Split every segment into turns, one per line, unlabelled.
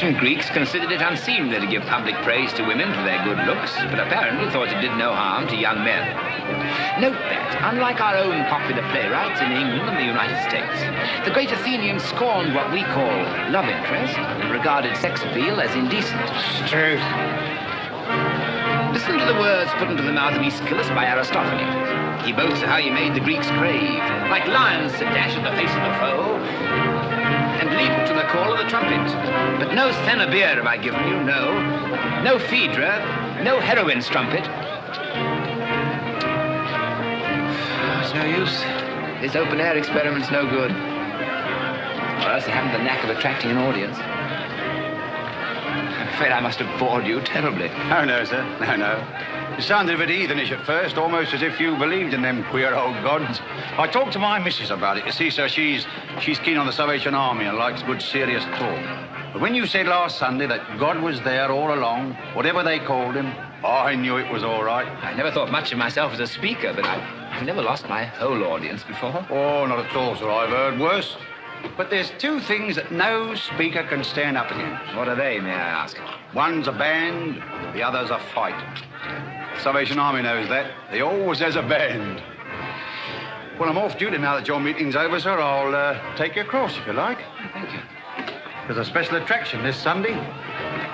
ancient Greeks considered it unseemly to give public praise to women for their good looks, but apparently thought it did no harm to young men. Note that, unlike our own popular playwrights in England and the United States, the great Athenians scorned what we call love interest and regarded sex appeal as indecent.
It's true.
Listen to the words put into the mouth of Aeschylus by Aristophanes. He boasts of how he made the Greeks crave, like lions to dash at the face of the foe, and leap to the call of the trumpet. But no Thenobia have I given you, no Phaedra, no heroine's trumpet. It's no use. This open-air experiment's no good. Or else I haven't the knack of attracting an audience. I'm afraid I must have bored you terribly.
Oh, no, sir. No. You sounded a bit heathenish at first, almost as if you believed in them queer old gods. I talked to my missus about it. You see, sir, she's keen on the Salvation Army and likes good, serious talk. But when you said last Sunday that God was there all along, whatever they called him, I knew it was all right.
I never thought much of myself as a speaker, but I've never lost my whole audience before.
Oh, not at all, sir. I've heard worse. But there's two things that no speaker can stand up against.
What are they, may I ask?
One's a band, the other's a fight. Salvation Army knows that. They always has a band. Well, I'm off duty now that your meeting's over, sir. I'll take you across, if you like.
Thank you.
There's a special attraction this Sunday.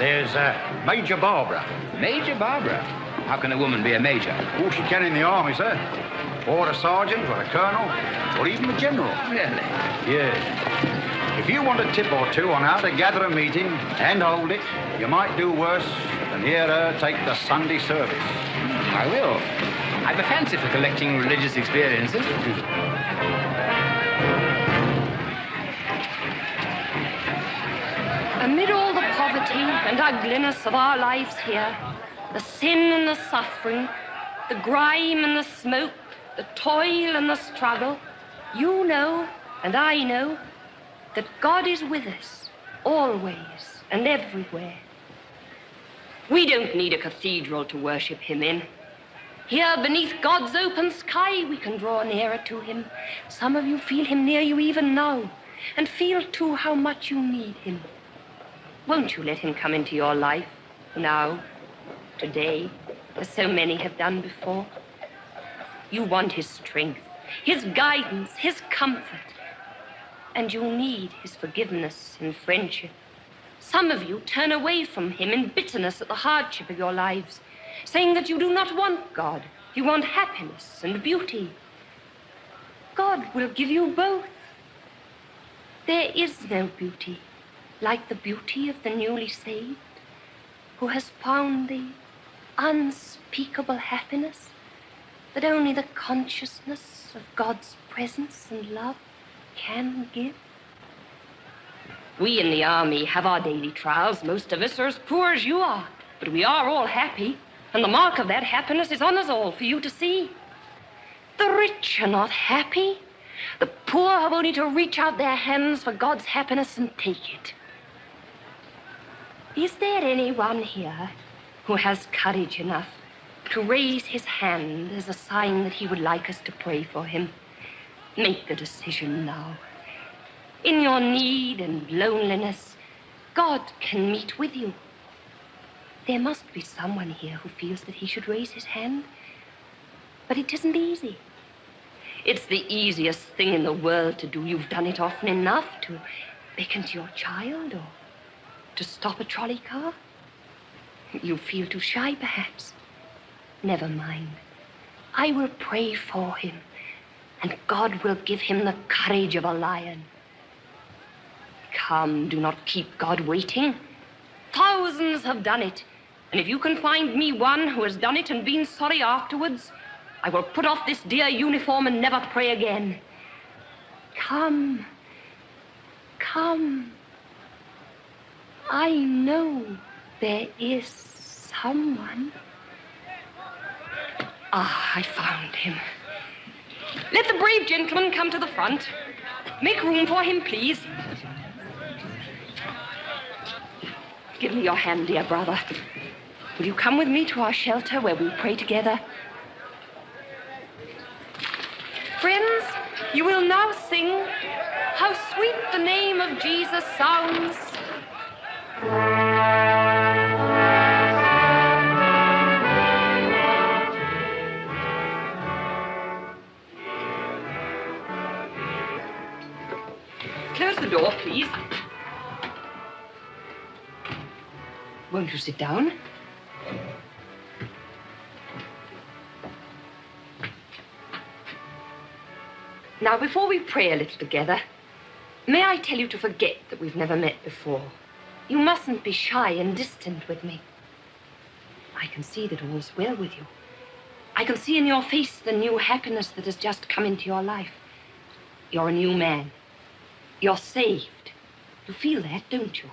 There's Major Barbara.
Major Barbara? How can a woman be a major?
Oh, she can in the army, sir. Or a sergeant, or a colonel, or even a general.
Really?
Yeah. If you want a tip or two on how to gather a meeting and hold it, you might do worse than hear her take the Sunday service.
I will. I've a fancy for collecting religious experiences.
Amid all the poverty and ugliness of our lives here, the sin and the suffering, the grime and the smoke, the toil and the struggle, you know, and I know, that God is with us, always and everywhere. We don't need a cathedral to worship him in. Here, beneath God's open sky, we can draw nearer to him. Some of you feel him near you even now, and feel, too, how much you need him. Won't you let him come into your life, now, today, as so many have done before? You want his strength, his guidance, his comfort. And you need his forgiveness and friendship. Some of you turn away from him in bitterness at the hardship of your lives, saying that you do not want God. You want happiness and beauty. God will give you both. There is no beauty like the beauty of the newly saved, who has found the unspeakable happiness that only the consciousness of God's presence and love can give. We in the army have our daily trials. Most of us are as poor as you are, but we are all happy, and the mark of that happiness is on us all for you to see. The rich are not happy. The poor have only to reach out their hands for God's happiness and take it. Is there anyone here who has courage enough to raise his hand as a sign that he would like us to pray for him? Make the decision now. In your need and loneliness, God can meet with you. There must be someone here who feels that he should raise his hand, but it isn't easy. It's the easiest thing in the world to do. You've done it often enough, to beckon to your child or to stop a trolley car. You feel too shy, perhaps. Never mind. I will pray for him, and God will give him the courage of a lion. Come, do not keep God waiting. Thousands have done it, and if you can find me one who has done it and been sorry afterwards, I will put off this dear uniform and never pray again. Come, come. I know there is someone. Ah, I found him. Let the brave gentleman come to the front. Make room for him, please. Give me your hand, dear brother. Will you come with me to our shelter where we'll pray together? Friends, you will now sing How Sweet the Name of Jesus Sounds. Close the door, please. Won't you sit down? Now, before we pray a little together, may I tell you to forget that we've never met before? You mustn't be shy and distant with me. I can see that all's well with you. I can see in your face the new happiness that has just come into your life. You're a new man. You're saved. You feel that, don't you?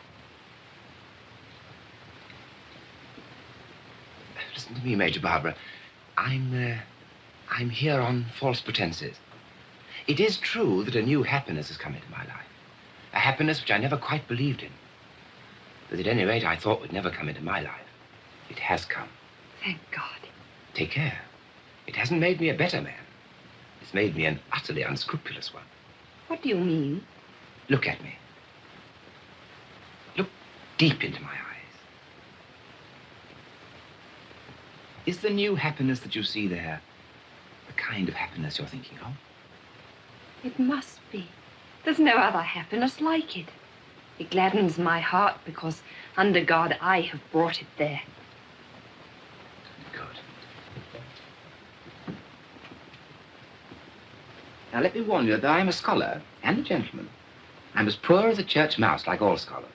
Listen to me, Major Barbara. I'm here on false pretenses. It is true that a new happiness has come into my life. A happiness which I never quite believed in. But at any rate, I thought would never come into my life. It has come.
Thank God.
Take care. It hasn't made me a better man. It's made me an utterly unscrupulous one.
What do you mean?
Look at me. Look deep into my eyes. Is the new happiness that you see there the kind of happiness you're thinking of?
It must be. There's no other happiness like it. It gladdens my heart because, under God, I have brought it there.
Good. Now, let me warn you that I'm a scholar and a gentleman. I'm as poor as a church mouse, like all scholars.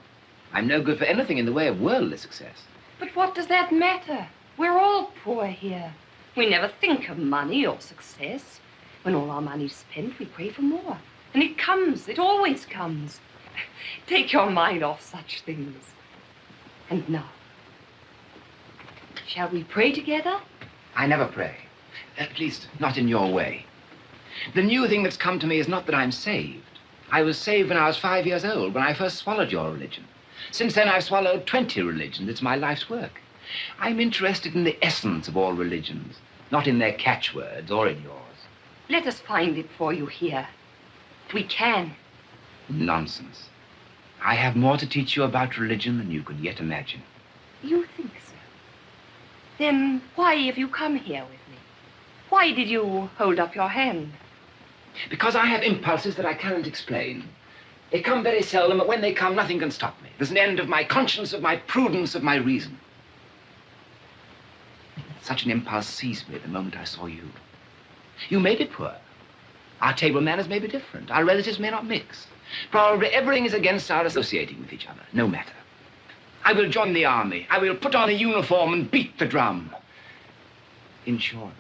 I'm no good for anything in the way of worldly success.
But what does that matter? We're all poor here. We never think of money or success. When all our money's spent, we pray for more. And it comes. It always comes. Take your mind off such things. And now, shall we pray together?
I never pray. At least, not in your way. The new thing that's come to me is not that I'm saved. I was saved when I was 5 years old, when I first swallowed your religion. Since then, I've swallowed 20 religions. It's my life's work. I'm interested in the essence of all religions, not in their catchwords or in yours.
Let us find it for you here. We can.
Nonsense. I have more to teach you about religion than you can yet imagine.
You think so? Then why have you come here with me? Why did you hold up your hand?
Because I have impulses that I cannot explain. They come very seldom, but when they come, nothing can stop me. There's an end of my conscience, of my prudence, of my reason. Such an impulse seized me the moment I saw you. You may be poor. Our table manners may be different. Our relatives may not mix. Probably everything is against our associating with each other. No matter. I will join the army. I will put on a uniform and beat the drum. In short,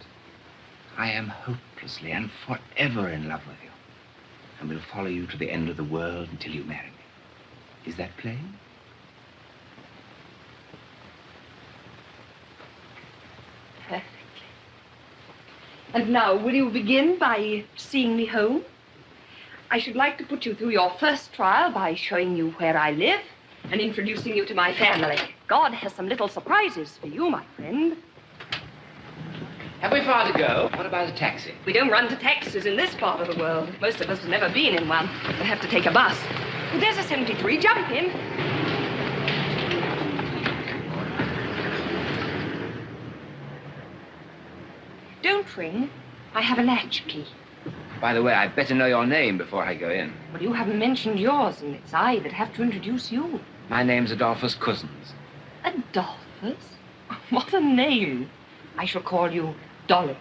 I am hopelessly and forever in love with you. And will follow you to the end of the world until you marry me. Is that plain?
Perfectly. And now, will you begin by seeing me home? I should like to put you through your first trial by showing you where I live and introducing you to my family. God has some little surprises for you, my friend.
Have we far to go? What about a taxi?
We don't run to taxis in this part of the world. Most of us have never been in one. We'll have to take a bus. Well, there's a 73. Jump in. Don't ring. I have a latch key.
By the way, I'd better know your name before I go in.
Well, you haven't mentioned yours, and it's I that have to introduce you.
My name's Adolphus Cusins.
Adolphus? What a name. I shall call you Dolly.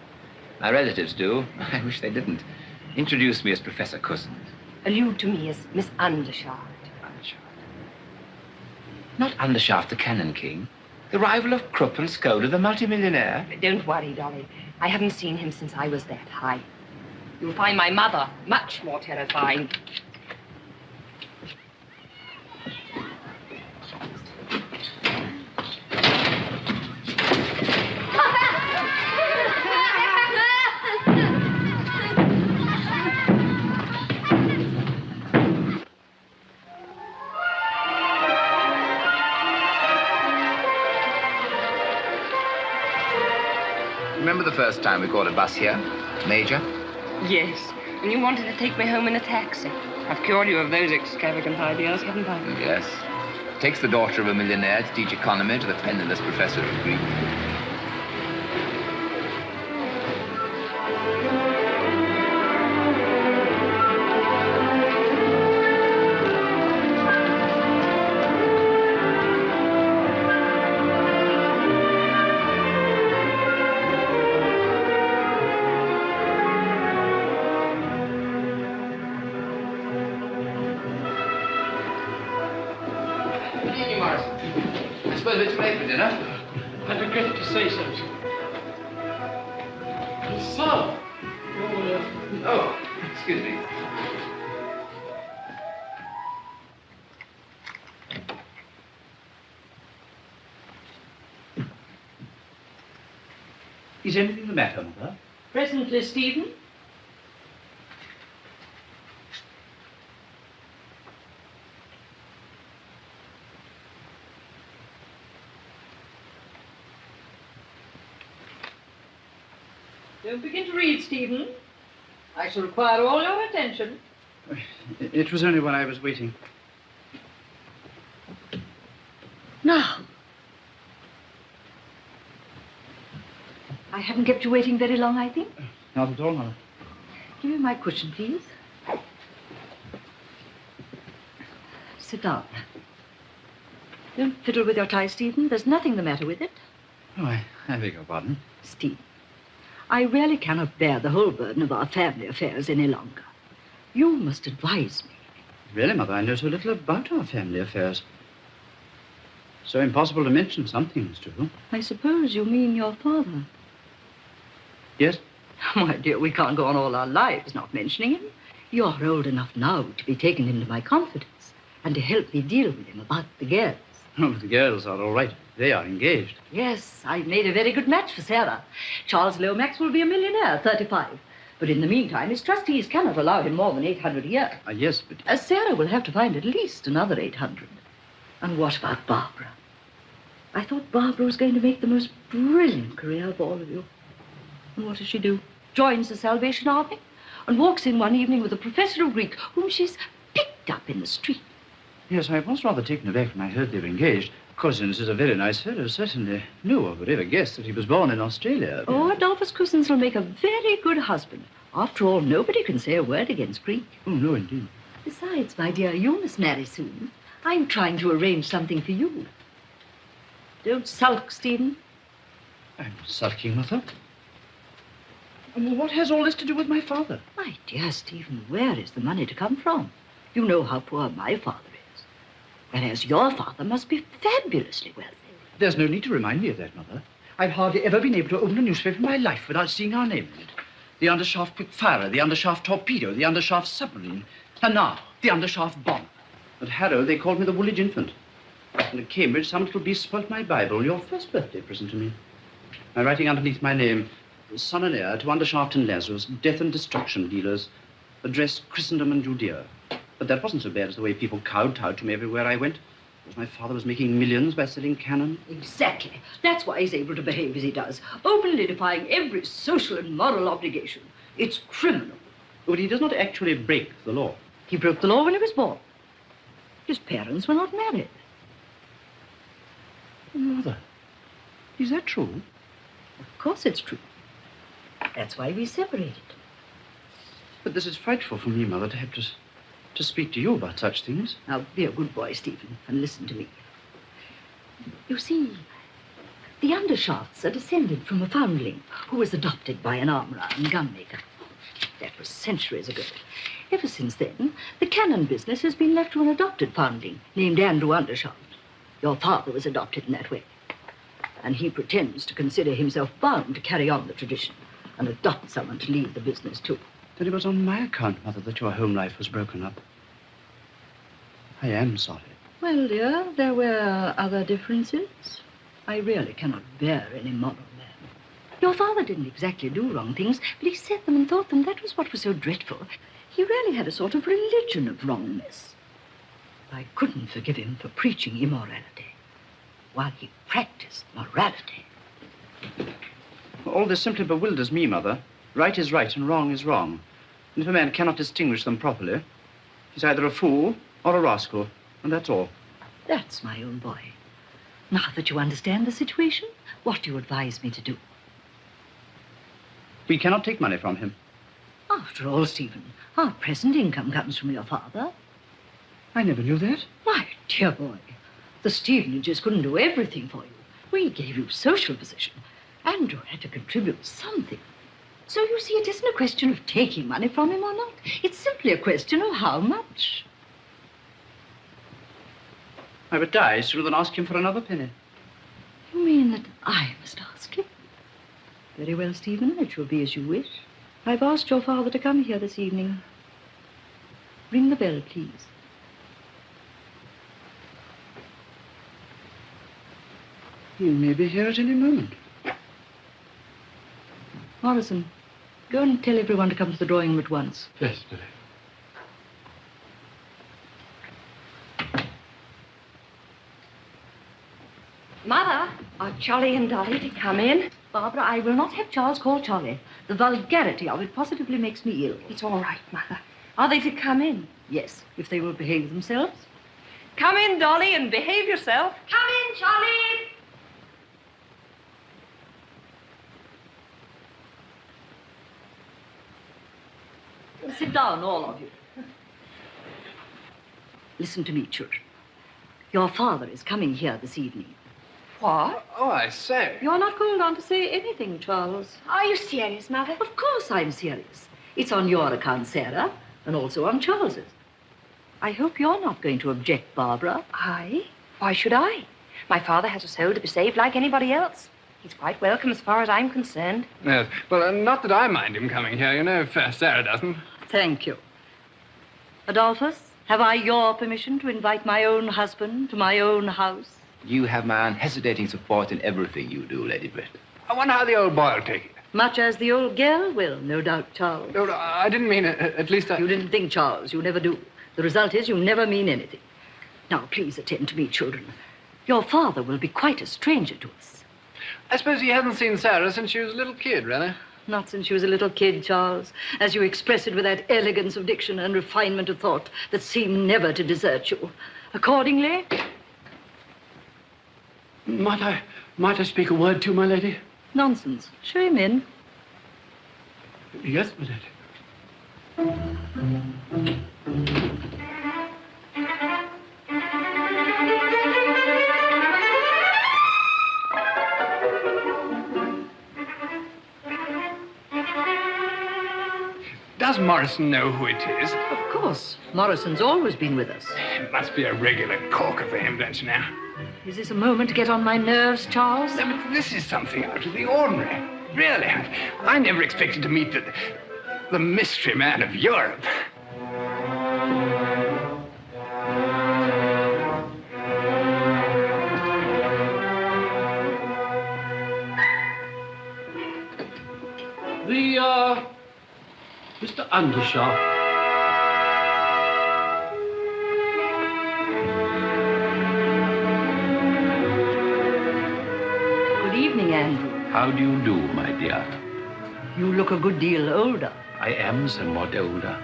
My relatives do. I wish they didn't. Introduce me as Professor Cusins.
Allude to me as Miss Undershaft.
Undershaft. Not Undershaft, the Cannon King. The rival of Krupp and Skoda, the multimillionaire.
Don't worry, Dolly. I haven't seen him since I was that high. You'll find my mother much more terrifying.
Remember the first time we caught a bus here, Major?
Yes, and you wanted to take me home in a taxi. I've cured you of those extravagant ideas, haven't I?
Yes. Takes the daughter of a millionaire to teach economy to the penniless professor of Greek. a bit late for dinner.
I regret to say so. So,
Oh, excuse me.
Is anything the matter, Mother?
Presently, Stephen. Don't begin to read, Stephen. I shall require all your attention.
It was only when I was waiting.
Now. I haven't kept you waiting very long, I think.
Not at all, Mother.
Give me my cushion, please. Sit down. Don't fiddle with your tie, Stephen. There's nothing the matter with it.
Oh, I beg your pardon.
Stephen, I really cannot bear the whole burden of our family affairs any longer. You must advise me.
Really, Mother, I know so little about our family affairs. So impossible to mention some things to you.
I suppose you mean your father.
Yes?
My dear, we can't go on all our lives not mentioning him. You're old enough now to be taken into my confidence and to help me deal with him about the girls.
Oh, the girls are all right. They are engaged.
Yes, I've made a very good match for Sarah. Charles Lomax will be a millionaire, 35. But in the meantime, his trustees cannot allow him more than 800 a year.
Yes, but...
Sarah will have to find at least another 800. And what about Barbara? I thought Barbara was going to make the most brilliant career of all of you. And what does she do? Joins the Salvation Army and walks in one evening with a professor of Greek whom she's picked up in the street.
Yes, I was rather taken aback when I heard they were engaged. Cusins is a very nice fellow, certainly. No one would ever guess that he was born in Australia.
Oh, Adolphus Cusins will make a very good husband. After all, nobody can say a word against Greek.
Oh, no, indeed.
Besides, my dear, you must marry soon. I'm trying to arrange something for you. Don't sulk, Stephen.
I'm sulking, Mother. Well, what has all this to do with my father?
My dear Stephen, where is the money to come from? You know how poor my father is. Whereas your father must be fabulously wealthy.
There's no need to remind me of that, Mother. I've hardly ever been able to open a newspaper in my life without seeing our name in it. The Undershaft quick-firer, the Undershaft torpedo, the Undershaft submarine, and now the Undershaft bomb. At Harrow, they called me the Woolwich infant. And at Cambridge, some little beast spoilt my Bible, your first birthday present to me. I'm writing underneath my name, son and heir to Undershaft and Lazarus, death and destruction dealers, address Christendom and Judea. But that wasn't so bad as the way people kowtowed to me everywhere I went. Because my father was making millions by selling cannon.
Exactly. That's why he's able to behave as he does, openly defying every social and moral obligation. It's criminal.
But he does not actually break the law.
He broke the law when he was born. His parents were not married.
Mother, is that true?
Of course it's true. That's why we separated.
But this is frightful for me, Mother, to have to speak to you about such things.
Now, be a good boy, Stephen, and listen to me. You see, the Undershafts are descended from a foundling who was adopted by an armourer and gunmaker. That was centuries ago. Ever since then, the cannon business has been left to an adopted foundling named Andrew Undershaft. Your father was adopted in that way. And he pretends to consider himself bound to carry on the tradition and adopt someone to lead the business, too.
Then it was on my account, Mother, that your home life was broken up. I am sorry.
Well, dear, there were other differences. I really cannot bear any moral man. Your father didn't exactly do wrong things, but he said them and thought them. That was what was so dreadful. He really had a sort of religion of wrongness. I couldn't forgive him for preaching immorality while he practiced morality.
All this simply bewilders me, Mother. Right is right and wrong is wrong. And if a man cannot distinguish them properly, he's either a fool or a rascal, and that's all.
That's my own boy. Now that you understand the situation, what do you advise me to do?
We cannot take money from him.
After all, Stephen, our present income comes from your father.
I never knew that.
My dear boy, the Stevenages couldn't do everything for you. We gave you social position. Andrew had to contribute something. So you see, it isn't a question of taking money from him or not. It's simply a question of how much.
I would die sooner than ask him for another penny.
You mean that I must ask you? Very well, Stephen. It shall be as you wish. I've asked your father to come here this evening. Ring the bell, please.
He may be here at any moment.
Morrison, go and tell everyone to come to the drawing room at once.
Yes, Billy.
Mother, are Charlie and Dolly to come in?
Barbara, I will not have Charles called Charlie. The vulgarity of it positively makes me ill.
It's all right, Mother. Are they to come in?
Yes, if they will behave themselves.
Come in, Dolly, and behave yourself. Come in, Charlie.
Sit down, all of you. Listen to me, children. Your father is coming here this evening.
What?
Oh, I say.
You're not called on to say anything, Charles.
Are you serious, Mother?
Of course I'm serious. It's on your account, Sarah, and also on Charles's. I hope you're not going to object, Barbara.
I? Why should I? My father has a soul to be saved like anybody else. He's quite welcome as far as I'm concerned.
Yes. Well, not that I mind him coming here, you know, if Sarah doesn't.
Thank you. Adolphus, have I your permission to invite my own husband to my own house?
You have my unhesitating support in everything you do, Lady Britt.
I wonder how the old boy will take it.
Much as the old girl will, no doubt, Charles.
No, I didn't mean it. At least I...
You didn't think, Charles. You never do. The result is you never mean anything. Now, please attend to me, children. Your father will be quite a stranger to us.
I suppose he hasn't seen Sarah since she was a little kid, really.
Not since she was a little kid, Charles, as you express it with that elegance of diction and refinement of thought that seem never to desert you. Accordingly...
Might I speak a word to my lady?
Nonsense. Show him in.
Yes, my lady. Does Morrison know who it is?
Of course. Morrison's always been with us.
It must be a regular corker for him, don't you know?
Is this a moment to get on my nerves, Charles?
No, but this is something out of the ordinary. Really, I never expected to meet the mystery man of Europe.
Mr. Undershaft.
Good evening, Andrew.
How do you do, my dear?
You look a good deal older.
I am somewhat older.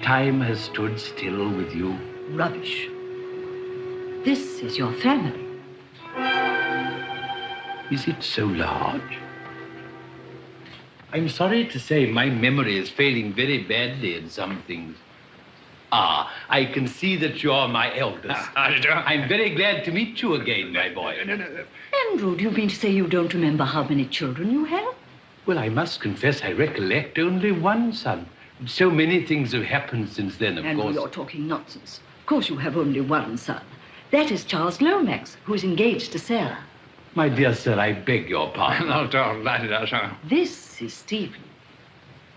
Time has stood still with you.
Rubbish. This is your family.
Is it so large? I'm sorry to say my memory is failing very badly in some things. Ah, I can see that you're my eldest. I'm very glad to meet you again, my boy.
No.
Andrew, do you mean to say you don't remember how many children you have?
Well, I must confess I recollect only one son. So many things have happened since then, of
Andrew,
course.
you're talking nonsense. Of course you have only one son. That is Charles Lomax, who is engaged to Sarah.
My dear sir, I beg your pardon.
Not all right,
This is Stephen.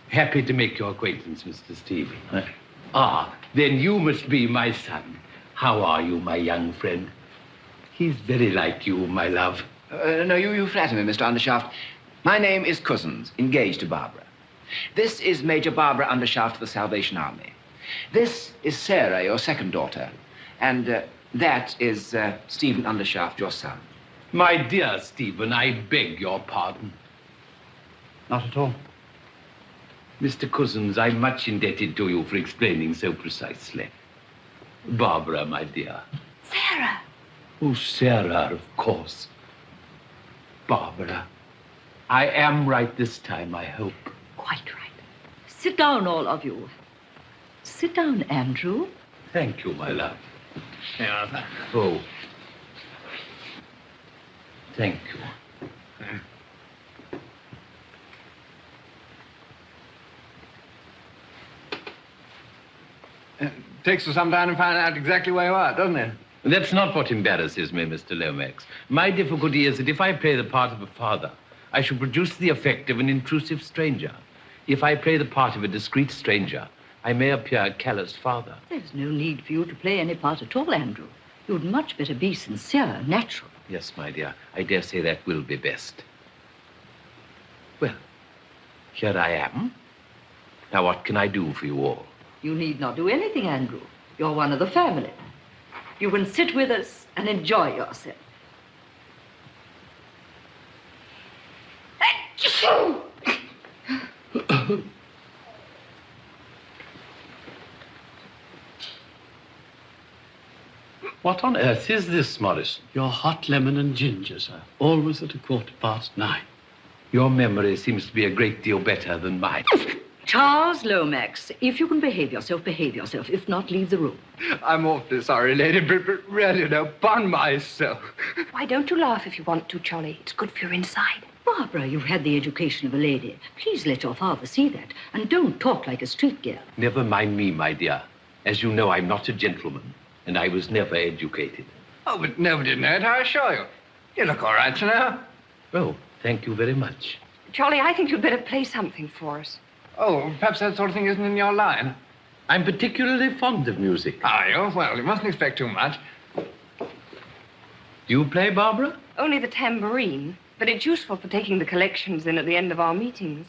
Happy to make your acquaintance, Mr. Stephen. Ah, then you must be my son. How are you, my young friend? He's very like you, my love.
No, you flatter me, Mr. Undershaft. My name is Cusins, engaged to Barbara. This is Major Barbara Undershaft of the Salvation Army. This is Sarah, your second daughter. And that is Stephen Undershaft, your son.
My dear Stephen, I beg your pardon.
Not at all.
Mr. Cusins, I'm much indebted to you for explaining so precisely. Barbara, my dear.
Sarah.
Oh, Sarah, of course. Barbara. I am right this time, I hope.
Quite right. Sit down, all of you. Sit down, Andrew.
Thank you, my love.
Yeah, Arthur.
Oh. Thank you.
It takes us some time to find out exactly where you are, doesn't it?
That's not what embarrasses me, Mr. Lomax. My difficulty is that if I play the part of a father, I should produce the effect of an intrusive stranger. If I play the part of a discreet stranger, I may appear a callous father.
There's no need for you to play any part at all, Andrew. You'd much better be sincere, natural.
Yes, my dear. I dare say that will be best. Well, here I am. Now, what can I do for you all?
You need not do anything, Andrew. You're one of the family. You can sit with us and enjoy yourself.
What on earth is this, Morrison?
Your hot lemon and ginger, sir. Always at 9:15.
Your memory seems to be a great deal better than mine.
Charles Lomax, if you can behave yourself, behave yourself. If not, leave the room.
I'm awfully sorry, lady, but really, no, upon myself.
Why don't you laugh if you want to, Charlie? It's good for your inside.
Barbara, you've had the education of a lady. Please let your father see that. And don't talk like a street girl.
Never mind me, my dear. As you know, I'm not a gentleman, and I was never educated.
Oh, but nobody did it, I assure you. You look all right, you know.
Oh, thank you very much.
Charlie, I think you'd better play something for us.
Oh, perhaps that sort of thing isn't in your line.
I'm particularly fond of music.
Are you? Well, you mustn't expect too much.
Do you play, Barbara?
Only the tambourine, but it's useful for taking the collections in at the end of our meetings.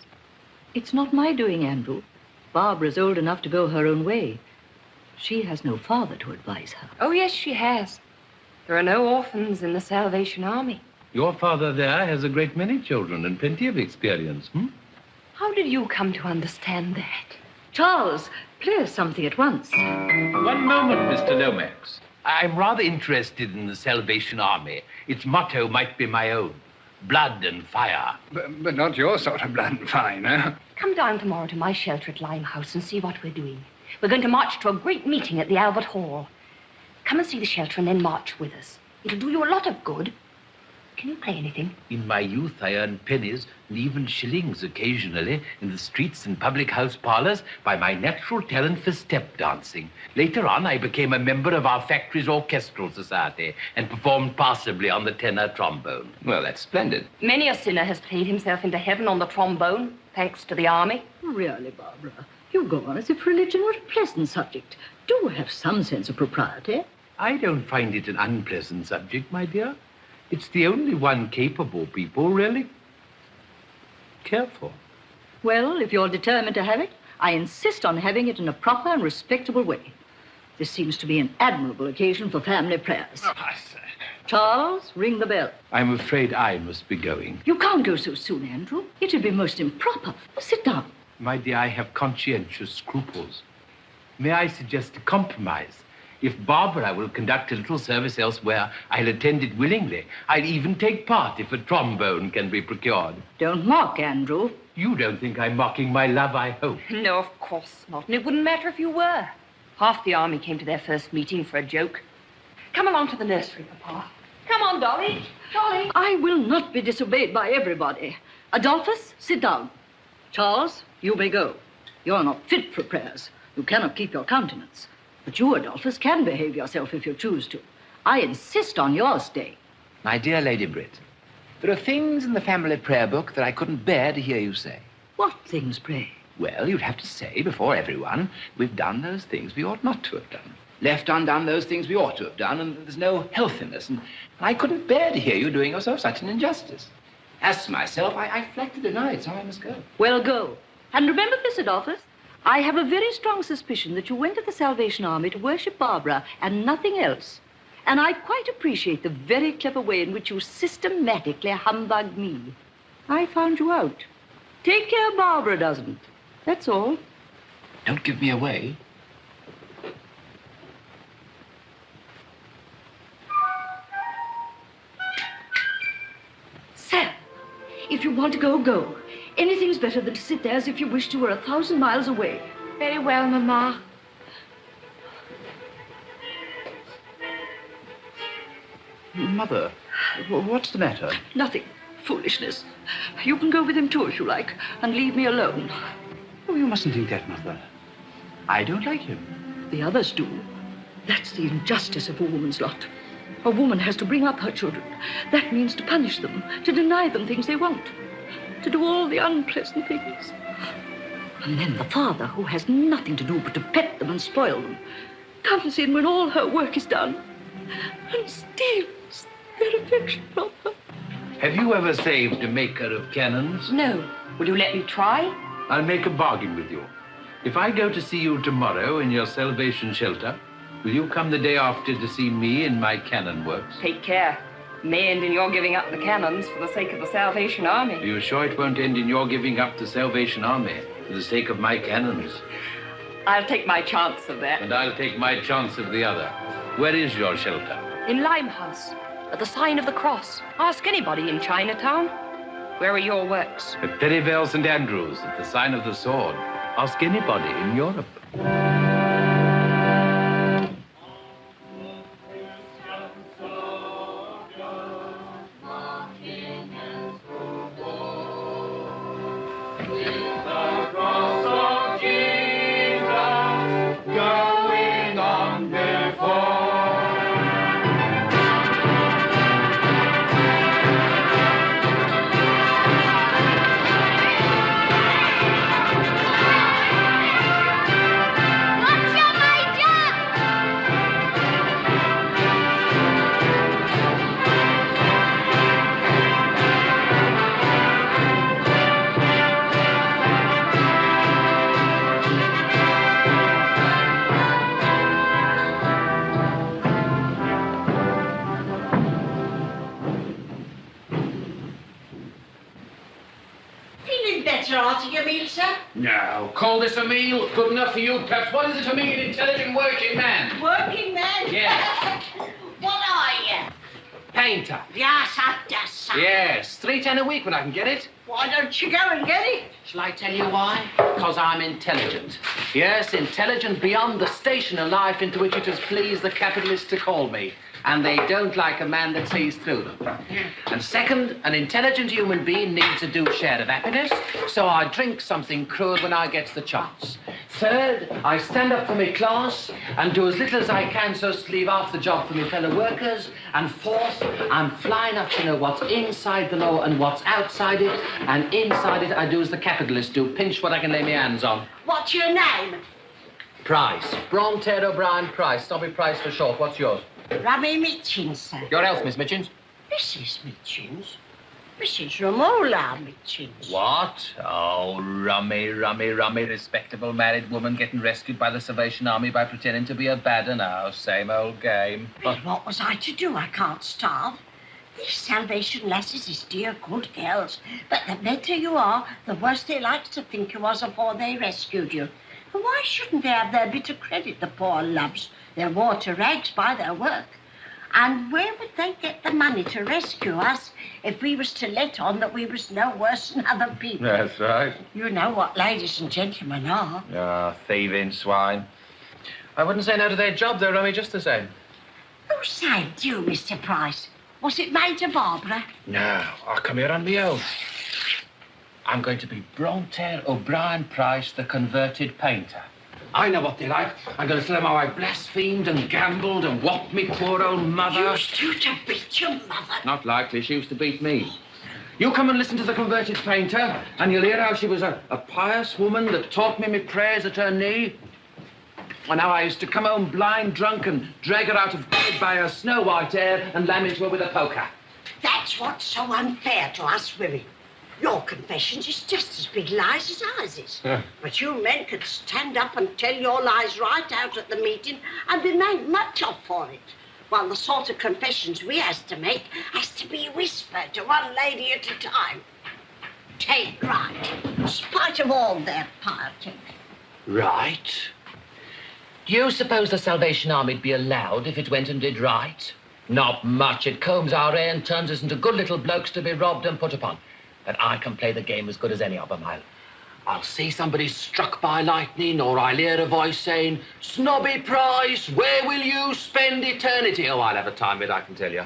It's not my doing, Andrew. Barbara's old enough to go her own way. She has no father to advise her.
Oh, yes, she has. There are no orphans in the Salvation Army.
Your father there has a great many children and plenty of experience,
How did you come to understand that?
Charles, play us something at once.
One moment, Mr. Lomax. I'm rather interested in the Salvation Army. Its motto might be my own. Blood and fire.
But not your sort of blood and fire, no?
Come down tomorrow to my shelter at Limehouse and see what we're doing. We're going to march to a great meeting at the Albert Hall. Come and see the shelter and then march with us. It'll do you a lot of good. Can you play anything?
In my youth, I earned pennies and even shillings occasionally in the streets and public house parlors by my natural talent for step dancing. Later on, I became a member of our factory's orchestral society and performed passably on the tenor trombone.
Well, that's splendid.
Many a sinner has played himself into heaven on the trombone, thanks to the army.
Really, Barbara, you go on as if religion were a pleasant subject. Do have some sense of propriety.
I don't find it an unpleasant subject, my dear. It's the only one capable people really care for.
Well, if you're determined to have it, I insist on having it in a proper and respectable way. This seems to be an admirable occasion for family prayers.
Oh, I say.
Charles, ring the bell.
I'm afraid I must be going.
You can't go so soon, Andrew. It would be most improper. Sit down.
My dear, I have conscientious scruples. May I suggest a compromise? If Barbara will conduct a little service elsewhere, I'll attend it willingly. I'll even take part if a trombone can be procured.
Don't mock, Andrew.
You don't think I'm mocking my love, I hope.
No, of course not. And it wouldn't matter if you were. Half the army came to their first meeting for a joke. Come along to the nursery, Papa. Come on, Dolly. Dolly.
I will not be disobeyed by everybody. Adolphus, sit down. Charles, you may go. You're not fit for prayers. You cannot keep your countenance. But you, Adolphus, can behave yourself if you choose to. I insist on your stay.
My dear Lady Britt, there are things in the family prayer book that I couldn't bear to hear you say.
What things, pray?
Well, you'd have to say before everyone, we've done those things we ought not to have done. Left undone those things we ought to have done, and there's no healthiness. And I couldn't bear to hear you doing yourself such an injustice. As for myself, I flat to deny it, so I must go.
Well, go. And remember this, Adolphus. I have a very strong suspicion that you went to the Salvation Army to worship Barbara and nothing else. And I quite appreciate the very clever way in which you systematically humbugged me. I found you out. Take care Barbara doesn't. That's all.
Don't give me away.
Sam, if you want to go, go. Anything's better than to sit there as if you wished you were 1,000 miles away.
Very well, Mama.
Mother, what's the matter?
Nothing. Foolishness. You can go with him too, if you like, and leave me alone.
Oh, you mustn't think that, Mother. I don't like him.
The others do. That's the injustice of a woman's lot. A woman has to bring up her children. That means to punish them, to deny them things they want, to do all the unpleasant things. And then the father, who has nothing to do but to pet them and spoil them, comes in when all her work is done and steals their affection from her.
Have you ever saved a maker of cannons?
No. Will you let me try?
I'll make a bargain with you. If I go to see you tomorrow in your salvation shelter, will you come the day after to see me in my cannon works?
Take care. May end in your giving up the cannons for the sake of the Salvation Army.
Are you sure it won't end in your giving up the Salvation Army for the sake of my cannons?
I'll take my chance of that.
And I'll take my chance of the other. Where is your shelter?
In Limehouse, at the sign of the cross. Ask anybody in Chinatown. Where are your works?
At Perivale St. Andrews, at the sign of the sword. Ask anybody in Europe.
No. Call this a meal? Good enough for you, perhaps. What is it to me, an intelligent working man?
Working man?
Yes.
What are you?
Painter.
Yes, I guess so.
Yes. $3.10 a week when I can get it.
Why don't you go and get it?
Shall I tell you why? Because I'm intelligent. Yes, intelligent beyond the station of life into which it has pleased the capitalists to call me. And they don't like a man that sees through them. And second, an intelligent human being needs a due share of happiness, so I drink something crude when I get the chance. Third, I stand up for my class and do as little as I can so as to leave half the job for my fellow workers. And fourth, I'm fly enough to know what's inside the law and what's outside it. And inside it, I do as the capitalists do, pinch what I can lay my hands on.
What's your name?
Price. Bronte O'Brien Price. Snobby Price for short. What's yours?
Rummy Mitchins, sir.
Your health, Miss Mitchins.
Mrs. Mitchins? Mrs. Romola Mitchins.
What? Oh, rummy. Respectable married woman getting rescued by the Salvation Army by pretending to be a badder now. Same old game.
Well, what was I to do? I can't starve. These Salvation lasses is dear good girls. But the better you are, the worse they like to think you was afore they rescued you. And why shouldn't they have their bit of credit, the poor loves? They're wore to rags by their work. And where would they get the money to rescue us if we was to let on that we was no worse than other people?
That's right.
You know what ladies and gentlemen are.
Ah, thieving swine. I wouldn't say no to their job, though, Rummy, just the same.
Who saved you, Mr. Price? Was it Major Barbara?
No, I come here on my own. I'm going to be Bronte O'Brien Price, the converted painter. I know what they like. I'm going to tell them how I blasphemed and gambled and whopped me poor old mother.
Used you to beat your mother?
Not likely. She used to beat me. You come and listen to the converted painter, and you'll hear how she was a pious woman that taught me my prayers at her knee. And how I used to come home blind drunk and drag her out of bed by her snow-white hair and lam into her with a poker.
That's what's so unfair to us women. Your confessions is just as big lies as ours is. But you men could stand up and tell your lies right out at the meeting and be made much of for it. While the sort of confessions we has to make has to be whispered to one lady at a time. Take right, in spite of all their piety.
Right? Do you suppose the Salvation Army'd be allowed if it went and did right? Not much. It combs our hair and turns us into good little blokes to be robbed and put upon. But I can play the game as good as any of them. I'll see somebody struck by lightning, or I'll hear a voice saying, "Snobby Price, where will you spend eternity?" Oh, I'll have a time of it, I can tell you.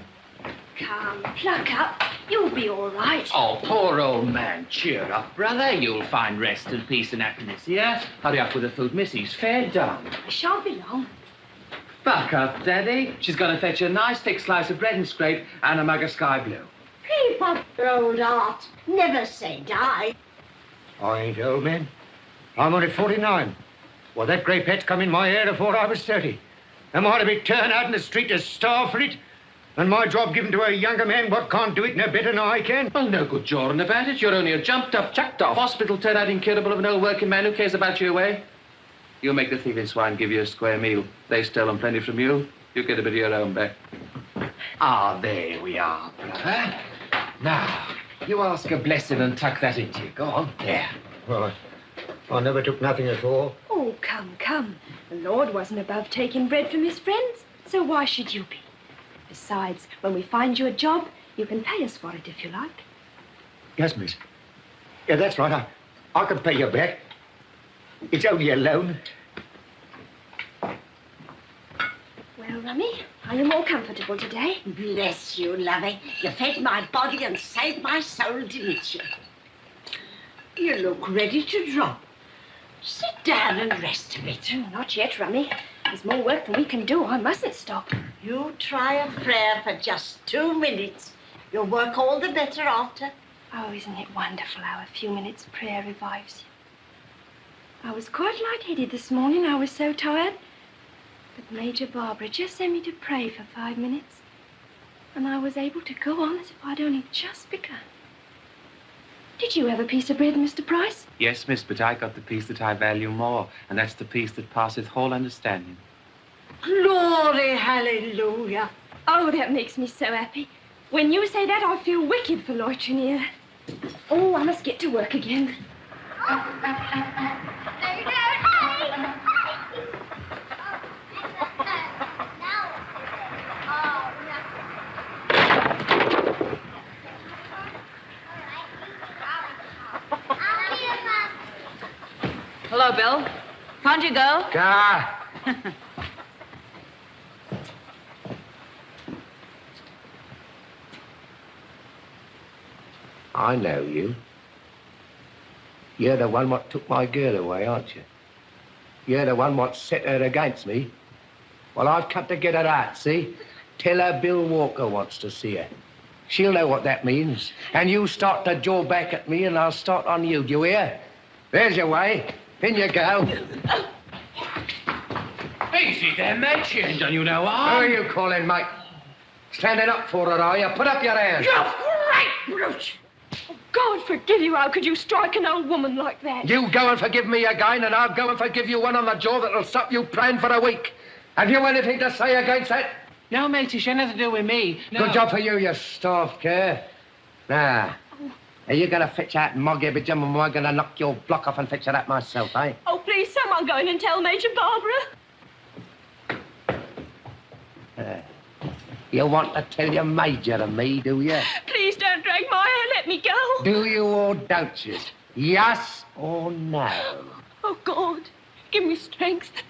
Come, pluck up. You'll be all right.
Oh, poor old man. Cheer up, brother. You'll find rest and peace and happiness here. Hurry up with the food, Missy's fair done.
I shan't be long.
Buck up, Daddy. She's going to fetch you a nice thick slice of bread and scrape and a mug of sky blue.
Keep up your old art. Never say die.
I ain't old, man. I'm only 49. Well, that grey pet's come in my hair before I was 30. Am I to be turned out in the street to starve for it? And my job given to a younger man what can't do it no better than I can?
Well, no good jawing about it. You're only a jumped-up, chucked-off hospital turned out incurable of an old working man who cares about you away. You make the thieving swine give you a square meal. They stolen plenty from you. You get a bit of your own back.
Ah, there we are, brother. Now, you ask a blessing and tuck that into you. Go on. There.
Well, I never took nothing at all.
Oh, come. The Lord wasn't above taking bread from his friends, so why should you be? Besides, when we find you a job, you can pay us for it if you like.
Yes, miss. Yeah, that's right. I can pay you back. It's only a loan.
Well, Rummy, are you more comfortable today?
Bless you, lovey. You fed my body and saved my soul, didn't you? You look ready to drop. Sit down and rest a bit.
Not yet, Rummy. There's more work than we can do. I mustn't stop.
You try a prayer for just 2 minutes. You'll work all the better after.
Oh, isn't it wonderful how a few minutes prayer revives you? I was quite lightheaded this morning. I was so tired. But Major Barbara just sent me to pray for 5 minutes. And I was able to go on as if I'd only just begun. Did you have a piece of bread, Mr. Price?
Yes, miss, but I got the piece that I value more, and that's the piece that passeth all understanding.
Glory, hallelujah.
Oh, that makes me so happy. When you say that, I feel wicked for loitering here. Oh, I must get to work again.
Hello, Bill. Can't you go?
I know you. You're the one what took my girl away, aren't you? You're the one what set her against me. Well, I've come to get her out, see? Tell her Bill Walker wants to see her. She'll know what that means. And you start to jaw back at me and I'll start on you, do you hear? There's your way. In you go.
Easy there, mate. She ain't done you no harm.
Who are you calling, mate? Standing up for her, are you? Put up your hands.
You great brute! Oh, God forgive you. How could you strike an old woman like that?
You go and forgive me again, and I'll go and forgive you one on the jaw that'll stop you praying for a week. Have you anything to say against that?
No, matey, she had nothing to do with me. No.
Good job for you, you starved cur. Now, are you going to fetch out Moggy, but I'm going to knock your block off and fetch her out myself, eh?
Oh, please, someone go in and tell Major Barbara.
You want to tell your Major and me, do you?
Please don't drag my hair. Let me go.
Do you or don't you? Yes or no?
Oh, God, give me strength.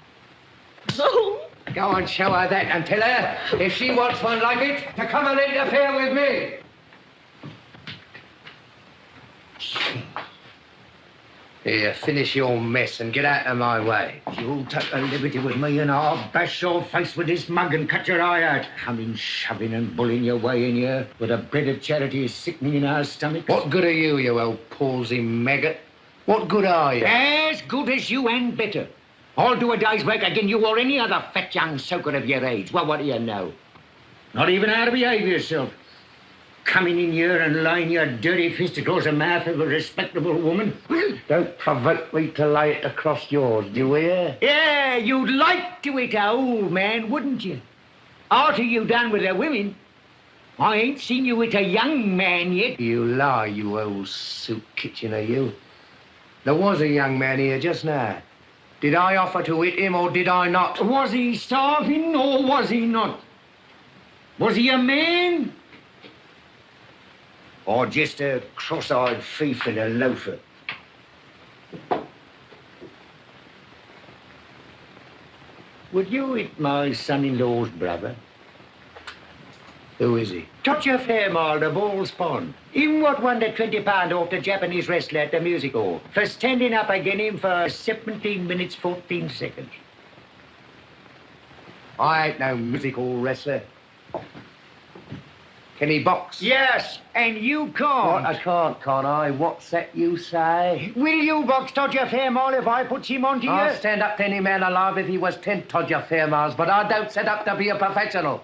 Oh.
Go on, show her that and tell her, if she wants one like it, to come and interfere with me. Here, finish your mess and get out of my way.
You'll take a liberty with me and I'll bash your face with this mug and cut your eye out. Coming, shoving and bullying your way in here with a bread of charity is sickening in our stomachs.
What good are you old palsy maggot? What good are you?
As good as you and better. I'll do a day's work again you or any other fat young soaker of your age. Well, what do you know? Not even how to behave yourself. Coming in here and laying your dirty fist across the mouth of a respectable woman.
Don't provoke me to lay it across yours, do you hear?
Yeah, you'd like to eat a old man, wouldn't you? After you done with the women. I ain't seen you with a young man yet.
You lie, you old soup kitchener, you. There was a young man here just now. Did I offer to hit him or did I not?
Was he starving or was he not? Was he a man? Or just a cross-eyed thief and a loafer? Would you hit my son-in-law's brother?
Who is he?
Toucher Fairmile, the Ball's Pond. Him what won the £20 off the Japanese wrestler at the music hall for standing up against him for 17 minutes, 14 seconds.
I ain't no musical wrestler. Can he box?
Yes, and you can't.
What, I can't I? What's that you say?
Will you box Todger Fairmile if I put him onto you?
I'll stand up to any man alive if he was 10 Todger Fairmiles, but I don't set up to be a professional.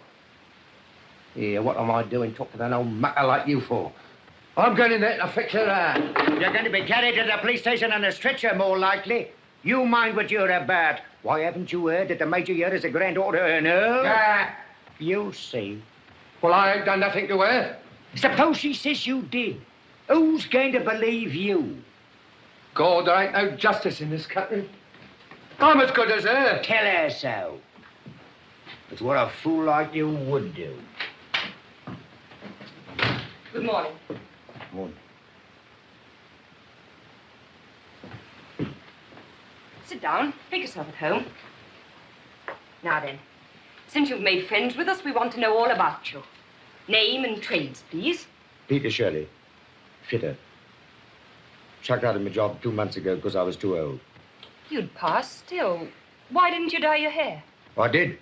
Here, what am I doing talking to an old mucker like you for? I'm going in there to fix her out.
You're going to be carried to the police station on a stretcher, more likely. You mind what you're about. Why haven't you heard that the Major here is a grand order earner?
Ah.
You see.
Well, I ain't done nothing to her.
Suppose she says you did. Who's going to believe you?
God, there ain't no justice in this country. I'm as good as her.
Tell her so. It's what a fool like you would do.
Good morning.
Morning.
Sit down. Make yourself at home. Now then, since you've made friends with us, we want to know all about you. Name and trades, please.
Peter Shirley. Fitter. Chucked out of my job 2 months ago because I was too old.
You'd pass still. Why didn't you dye your hair?
I did.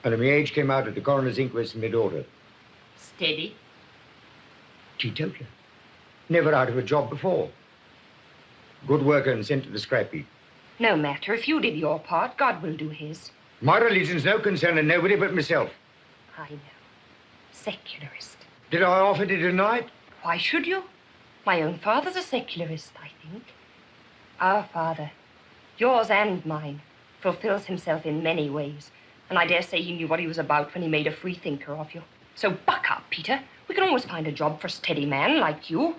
And my age came out at the coroner's inquest in my daughter.
Steady.
Teetotaler. Never out of a job before. Good worker and sent to the scrap heap.
No matter. If you did your part, God will do his.
My religion's no concern of nobody but myself.
I know. Secularist.
Did I offer to deny it?
Why should you? My own father's a secularist, I think. Our father, yours and mine, fulfills himself in many ways. And I dare say he knew what he was about when he made a free thinker of you. So buck up, Peter. We can always find a job for a steady man like you.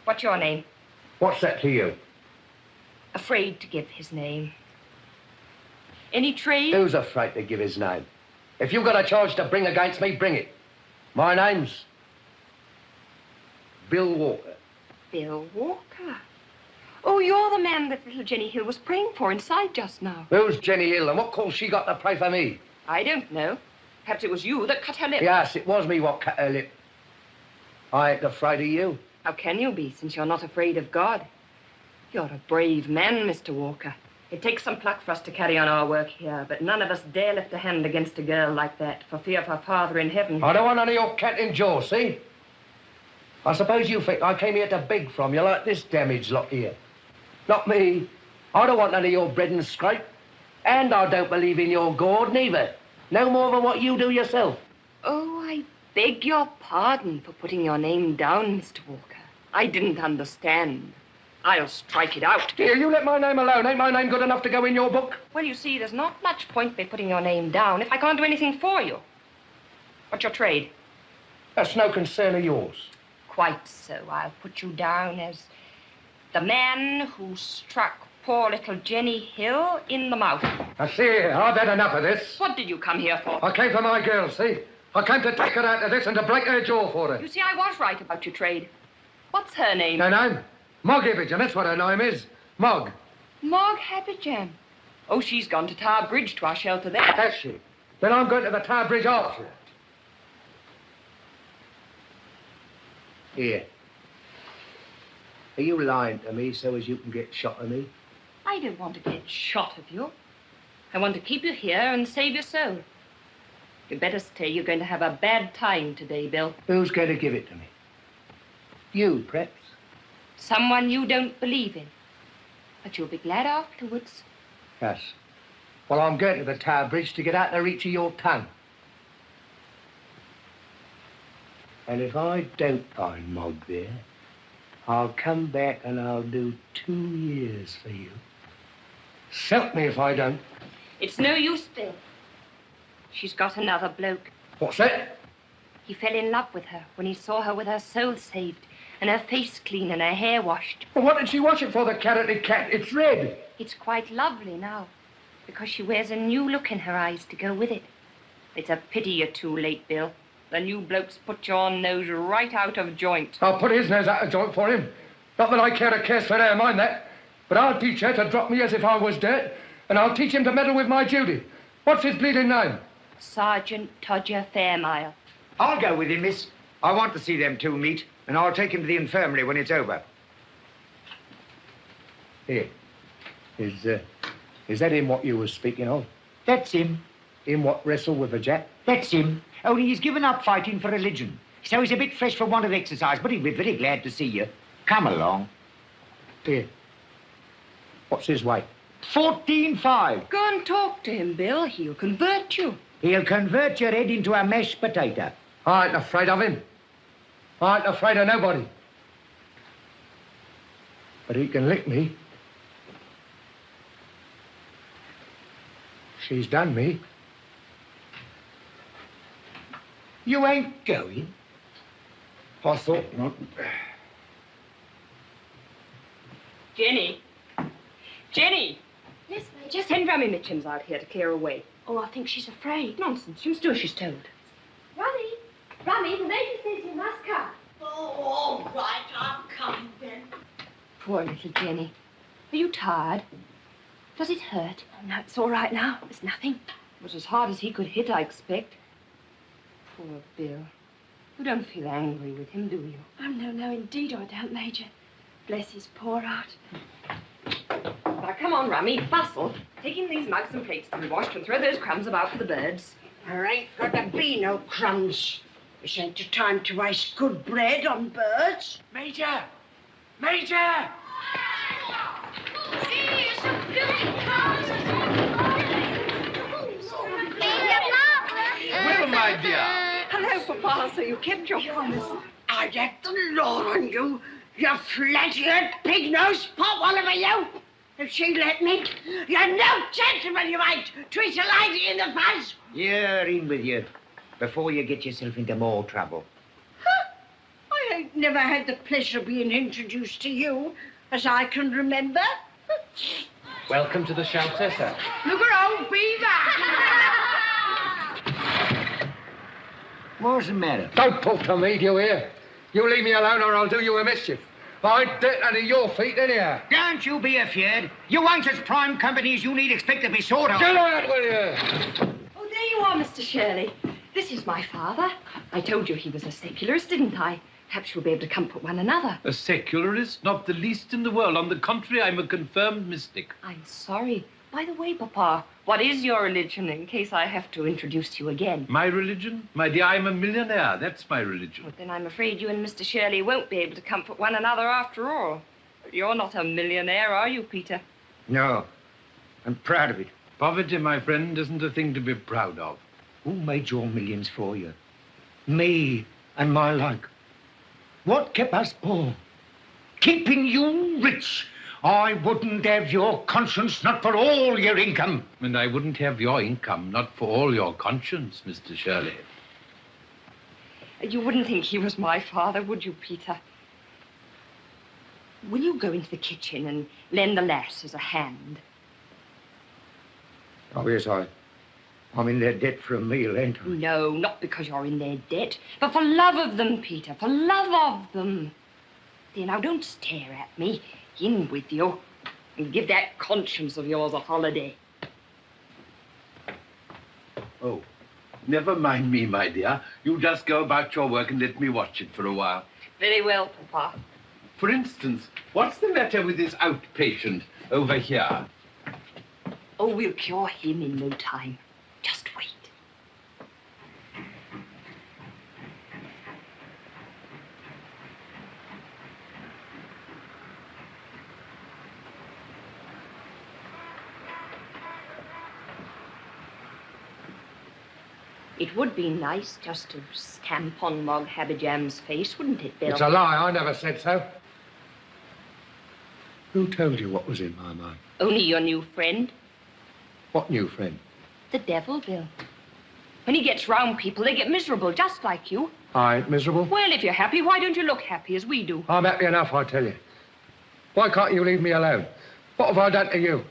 What's your name?
What's that to you?
Afraid to give his name. Any trade?
Who's afraid to give his name? If you've got a charge to bring against me, bring it. My name's Bill Walker.
Bill Walker? Oh, you're the man that little Jenny Hill was praying for inside just now.
Who's Jenny Hill and what call she got to pray for me?
I don't know. Perhaps it was you that cut her lip.
Yes, it was me what cut her lip. I ain't afraid of you.
How can you be, since you're not afraid of God? You're a brave man, Mr. Walker. It takes some pluck for us to carry on our work here, but none of us dare lift a hand against a girl like that, for fear of her father in heaven.
I don't want none of your canting jaw, see? I suppose you think I came here to beg from you like this damaged lot here. Not me. I don't want none of your bread and scrape. And I don't believe in your God, neither. No more than what you do yourself.
Oh, I beg your pardon for putting your name down, Mr. Walker. I didn't understand. I'll strike it out.
Here, you let my name alone. Ain't my name good enough to go in your book?
Well, you see, there's not much point in putting your name down if I can't do anything for you. What's your trade?
That's no concern of yours.
Quite so. I'll put you down as the man who struck poor little Jenny Hill in the mouth.
I see, I've had enough of this.
What did you come here for?
I came for my girl, see? I came to take her out of this and to break her jaw for her.
You see, I was right about your trade. What's her name?
Her name? Mog Ibbage, that's what her name is. Mog.
Mog Haberjam. Oh, she's gone to Tower Bridge to our shelter there.
Has she? Then I'm going to the Tower Bridge after her. Here. Are you lying to me so as you can get shot of me?
I don't want to get shot of you. I want to keep you here and save your soul. You'd better stay. You're going to have a bad time today, Bill.
Who's going to give it to me? You, perhaps?
Someone you don't believe in. But you'll be glad afterwards.
Yes. Well, I'm going to the Tower Bridge to get out the reach of your tongue. And if I don't find Mog there, I'll come back and I'll do 2 years for you. Self me if I don't.
It's no use, Bill. She's got another bloke.
What's that?
He fell in love with her when he saw her with her soul saved and her face clean and her hair washed.
Well, what did she wash it for, the carroty cat? It's red.
It's quite lovely now because she wears a new look in her eyes to go with it. It's a pity you're too late, Bill. The new bloke's put your nose right out of joint.
I'll put his nose out of joint for him. Not that I care a curse for her, mind that. But I'll teach her to drop me as if I was dirt, and I'll teach him to meddle with my duty. What's his bleeding name?
Sergeant Todger Fairmile.
I'll go with him, miss. I want to see them two meet, and I'll take him to the infirmary when it's over.
Here. His Is that him what you was speaking of?
That's him.
Him what wrestled with the Jap?
That's him. Only he's given up fighting for religion. So he's a bit fresh for want of exercise, but he'll be very glad to see you. Come along.
Here. What's his weight?
14.5.
Go and talk to him, Bill. He'll convert you.
He'll convert your head into a mashed potato.
I ain't afraid of him. I ain't afraid of nobody. But he can lick me. She's done me.
You ain't going?
I thought not.
Jenny. Jenny.
Yes, Major.
Send Rummy Mitchums out here to clear away.
Oh, I think she's afraid.
Nonsense. She must do as she's told.
Rummy, Rummy, the Major says you must come.
Oh, all right, I'm coming then.
Poor little Jenny. Are you tired? Does it hurt?
Oh, no, it's all right now. It's nothing.
It was as hard as he could hit, I expect. Poor Bill. You don't feel angry with him, do you?
Oh, no, no, indeed I don't, Major. Bless his poor heart.
Now, come on, Rummy, bustle. Take in these mugs and plates to be washed and throw those crumbs about for the birds.
There ain't got to be no crumbs. This ain't the time to waste good bread on birds.
Major! Major!
Well, my dear.
Hello, Papa. So you kept your promise.
I'd have the law on you, you flat-eared, pig-nosed pot-wallower, you! If she'd let me, you're no gentleman, you ain't! Treat a lady in the fuzz!
You're in with you, before you get yourself into more trouble.
Huh? I ain't never had the pleasure of being introduced to you, as I can remember.
Welcome to the shelter, sir.
Look at old Beaver!
What's the matter?
Don't talk to me, do you hear? You leave me alone or I'll do you a mischief. I ain't dead under your feet anyhow.
Don't you be afeard. You ain't as prime company as you need expect to be sort of.
Get out, will you?
Oh, there you are, Mr. Shirley. This is my father. I told you he was a secularist, didn't I? Perhaps we'll be able to comfort one another.
A secularist? Not the least in the world. On the contrary, I'm a confirmed mystic.
I'm sorry. By the way, Papa, what is your religion, in case I have to introduce you again?
My religion? My dear, I'm a millionaire. That's my religion.
Well, then I'm afraid you and Mr. Shirley won't be able to comfort one another after all. You're not a millionaire, are you, Peter?
No. I'm proud of it.
Poverty, my friend, isn't a thing to be proud of.
Who made your millions for you? Me and my like. What kept us poor? Keeping you rich. I wouldn't have your conscience, not for all your income.
And I wouldn't have your income, not for all your conscience, Mr. Shirley.
You wouldn't think he was my father, would you, Peter? Will you go into the kitchen and lend the lasses a hand?
Oh, yes, I'm in their debt for a meal, ain't I?
No, not because you're in their debt, but for love of them, Peter, for love of them. There, now, don't stare at me. In with you, and give that conscience of yours a holiday.
Oh, never mind me, my dear. You just go about your work and let me watch it for a while.
Very well, Papa.
For instance, what's the matter with this outpatient over here?
Oh, we'll cure him in no time. Just wait. It would be nice just to stamp on Mog Habijam's face, wouldn't it, Bill?
It's a lie. I never said so. Who told you what was in my mind?
Only your new friend.
What new friend?
The devil, Bill. When he gets round people, they get miserable, just like you.
I ain't miserable.
Well, if you're happy, why don't you look happy as we do?
I'm happy enough, I tell you. Why can't you leave me alone? What have I done to you?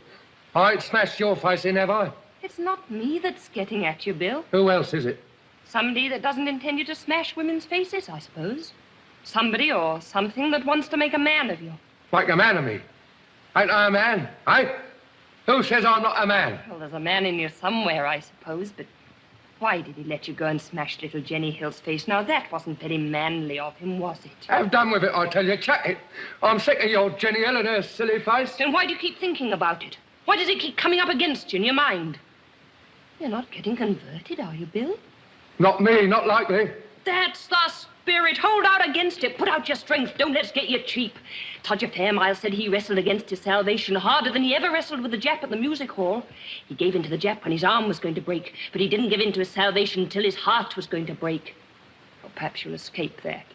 I ain't smashed your face in, have I?
It's not me that's getting at you, Bill.
Who else is it?
Somebody that doesn't intend you to smash women's faces, I suppose. Somebody or something that wants to make a man of you.
Make a man of me? Ain't I a man, eh? Who says I'm not a man?
Well, there's a man in you somewhere, I suppose, but why did he let you go and smash little Jenny Hill's face? Now, that wasn't very manly of him, was it?
Have done with it, I tell you. Chuck it. I'm sick of your Jenny Hill and her silly face.
Then why do you keep thinking about it? Why does it keep coming up against you in your mind? You're not getting converted, are you, Bill?
Not me, not likely.
That's the spirit. Hold out against it. Put out your strength. Don't let's get you cheap. Todger Fairmile said he wrestled against his salvation harder than he ever wrestled with the Jap at the music hall. He gave in to the Jap when his arm was going to break, but he didn't give in to his salvation until his heart was going to break. Or perhaps you'll escape that.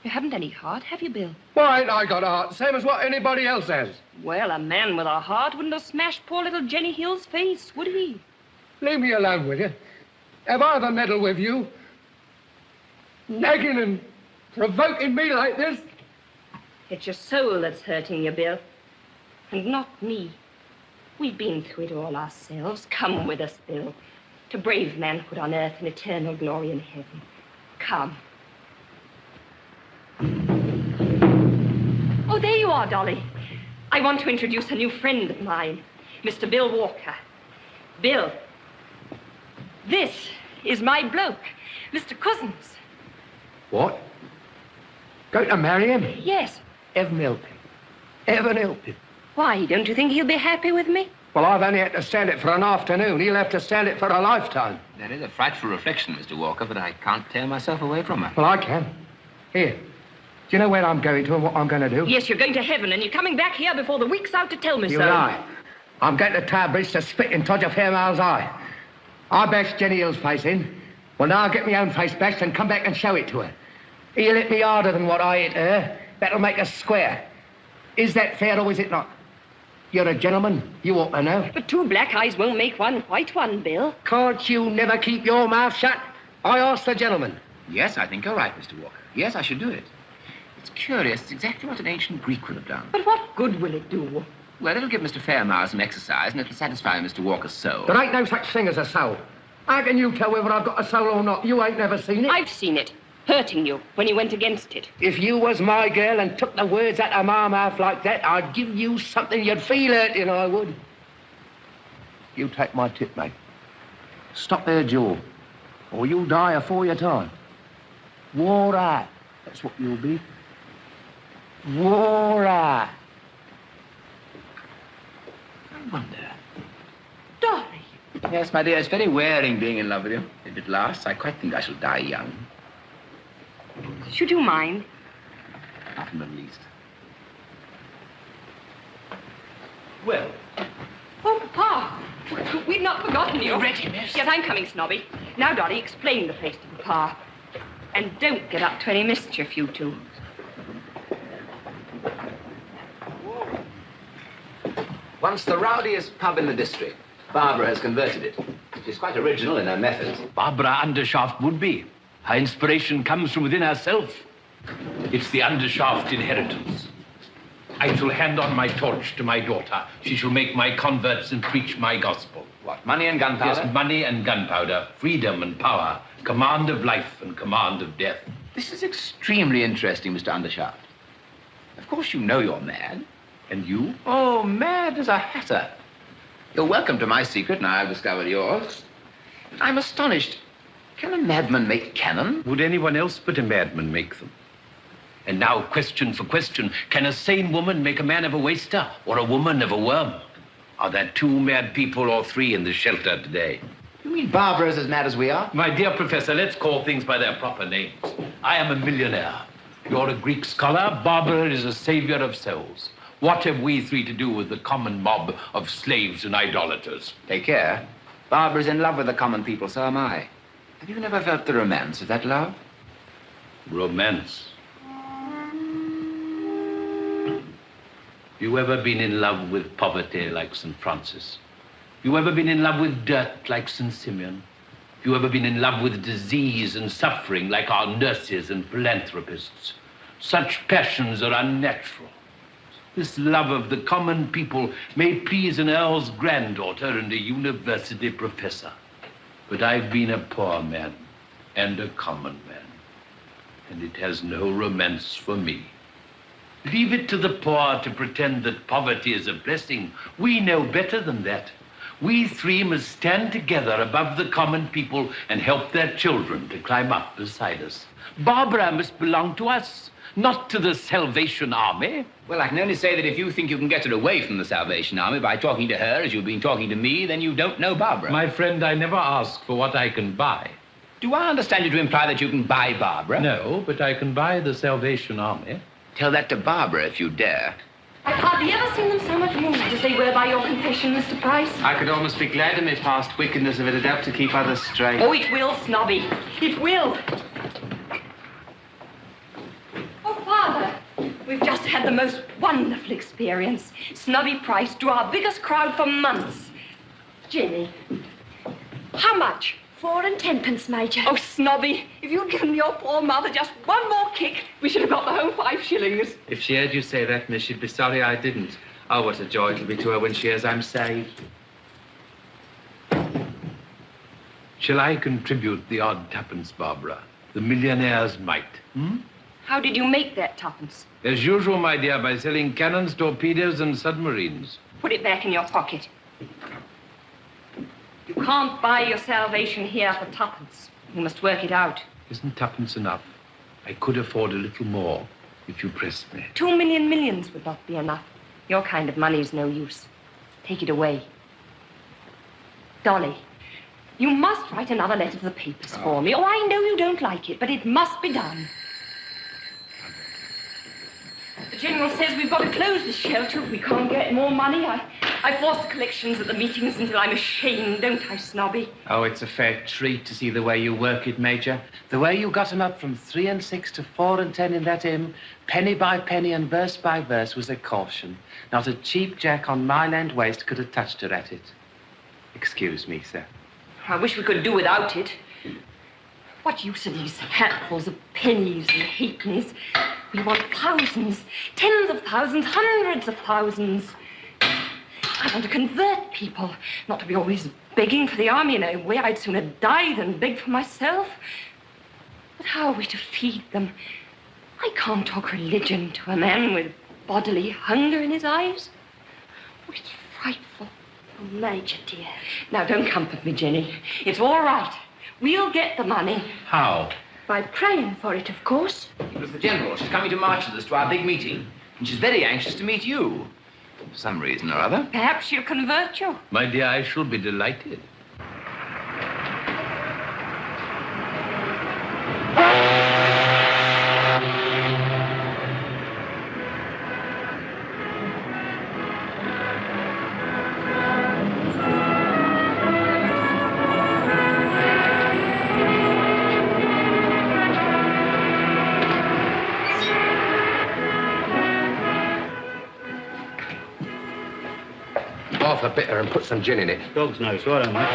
You haven't any heart, have you, Bill?
Why ain't I got a heart? Same as what anybody else has.
Well, a man with a heart wouldn't have smashed poor little Jenny Hill's face, would he?
Leave me alone, will you? Have I the meddle with you? Nagging and provoking me like this?
It's your soul that's hurting you, Bill. And not me. We've been through it all ourselves. Come with us, Bill. To brave manhood on earth and eternal glory in heaven. Come. Oh, there you are, Dolly. I want to introduce a new friend of mine, Mr. Bill Walker. Bill, this is my bloke, Mr. Cusins.
What? Going to marry him?
Yes.
Heaven help him. Heaven help him.
Why, don't you think he'll be happy with me?
Well, I've only had to stand it for an afternoon. He'll have to stand it for a lifetime.
That is a frightful reflection, Mr. Walker, but I can't tear myself away from her.
Well, I can. Here. Do you know where I'm going to and what I'm going to do?
Yes, you're going to heaven, and you're coming back here before the week's out to tell me so.
You lie. I'm going to Tower Bridge to spit in Todger Fairmile's eye. I bashed Jenny Hill's face in. Well, now I'll get my own face bashed and come back and show it to her. He'll hit me harder than what I hit her. That'll make us square. Is that fair or is it not? You're a gentleman. You ought to know.
But two black eyes won't make one white one, Bill.
Can't you never keep your mouth shut? I asked the gentleman.
Yes, I think you're right, Mr. Walker. Yes, I should do it. It's curious. It's exactly what an ancient Greek would have done.
But what good will it do?
Well, it'll give Mr. Fairmile some exercise, and it'll satisfy Mr. Walker's soul.
There ain't no such thing as a soul. How can you tell whether I've got a soul or not? You ain't never seen it.
I've seen it. Hurting you when you went against it.
If you was my girl and took the words out of my mouth like that, I'd give you something you'd feel hurting, I would. You take my tip, mate. Stop their jaw, or you'll die afore your time. Wore out. That's what you'll be. Wore out.
I wonder.
Dolly.
Yes, my dear, it's very wearing being in love with you. If it lasts, I quite think I shall die young.
Should you mind?
Not in the least.
Well.
Oh, Papa. We've not forgotten you.
Ready, miss?
Yes, I'm coming, Snobby. Now, Dolly, explain the place to Papa. And don't get up to any mischief, you two.
Once the rowdiest pub in the district. Barbara has converted it. She's quite original in her methods.
Barbara Undershaft would be. Her inspiration comes from within herself. It's the Undershaft inheritance. I shall hand on my torch to my daughter. She shall make my converts and preach my gospel.
What, money and gunpowder?
Yes, money and gunpowder, freedom and power, command of life and command of death.
This is extremely interesting, Mr. Undershaft. Of course you know you're mad.
And you?
Oh, mad as a hatter. You're welcome to my secret, now I've discovered yours. I'm astonished. Can a madman make cannon?
Would anyone else but a madman make them? And now, question for question, can a sane woman make a man of a waster or a woman of a worm? Are there two mad people or three in the shelter today?
You mean Barbara is as mad as we are?
My dear Professor, let's call things by their proper names. I am a millionaire. You're a Greek scholar. Barbara is a savior of souls. What have we three to do with the common mob of slaves and idolaters?
Take care. Barbara's in love with the common people, so am I. Have you never felt the romance of that love?
Romance? You ever been in love with poverty like St. Francis? You ever been in love with dirt like St. Simeon? You ever been in love with disease and suffering like our nurses and philanthropists? Such passions are unnatural. This love of the common people may please an earl's granddaughter and a university professor. But I've been a poor man and a common man, and it has no romance for me. Leave it to the poor to pretend that poverty is a blessing. We know better than that. We three must stand together above the common people and help their children to climb up beside us. Barbara must belong to us. not to the Salvation Army.
Well, I can only say that if you think you can get her away from the Salvation Army by talking to her as you've been talking to me, then you don't know Barbara.
My friend, I never ask for what I can buy.
Do I understand you to imply that you can buy Barbara?
No, but I can buy the Salvation Army.
Tell that to Barbara if you dare.
I've hardly ever seen them so much moved as they were by your confession, Mr. Price.
I could almost be glad in my past wickedness if it had helped to keep others straight.
Oh, it will, Snobby. It will. Oh, Father, we've just had the most wonderful experience. Snobby Price drew our biggest crowd for months. Jenny, how much?
4 and 10 pence, Major.
Oh, Snobby, if you'd given your poor mother just one more kick, we should have got the whole 5 shillings.
If she heard you say that, miss, she'd be sorry I didn't. Oh, what a joy it'll be to her when she hears I'm saved.
Shall I contribute the odd twopence, Barbara? The millionaire's mite.
How did you make that twopence?
As usual, my dear, by selling cannons, torpedoes, and submarines.
Put it back in your pocket. You can't buy your salvation here for twopence. You must work it out.
Isn't twopence enough? I could afford a little more if you pressed me.
2 million millions would not be enough. Your kind of money is no use. Take it away. Dolly, you must write another letter to the papers for me. Oh, I know you don't like it, but it must be done. The General says we've got to close this shelter if we can't get more money. I force the collections at the meetings until I'm ashamed, don't I, Snobby?
Oh, it's a fair treat to see the way you work it, Major. The way you got 'em up from 3 and 6 to 4 and 10 in that hymn, penny by penny and verse by verse, was a caution. Not a cheap jack on Myland waste could have touched her at it. Excuse me, sir.
I wish we could do without it. What use are these handfuls of pennies and halfpennies? We want thousands, tens of thousands, hundreds of thousands. I want to convert people, not to be always begging for the army in a way I'd sooner die than beg for myself. But how are we to feed them? I can't talk religion to a man with bodily hunger in his eyes. Oh, it's frightful.
Oh, Major, dear.
Now, don't comfort me, Jenny. It's all right. We'll get the money.
How?
By praying for it, of course.
It was the General. She's coming to march with us to our big meeting. And she's very anxious to meet you. For some reason or other.
Perhaps she'll convert you.
My dear, I shall be delighted.
Half a bitter and put some gin in it.
Dog's nose, right on, mate.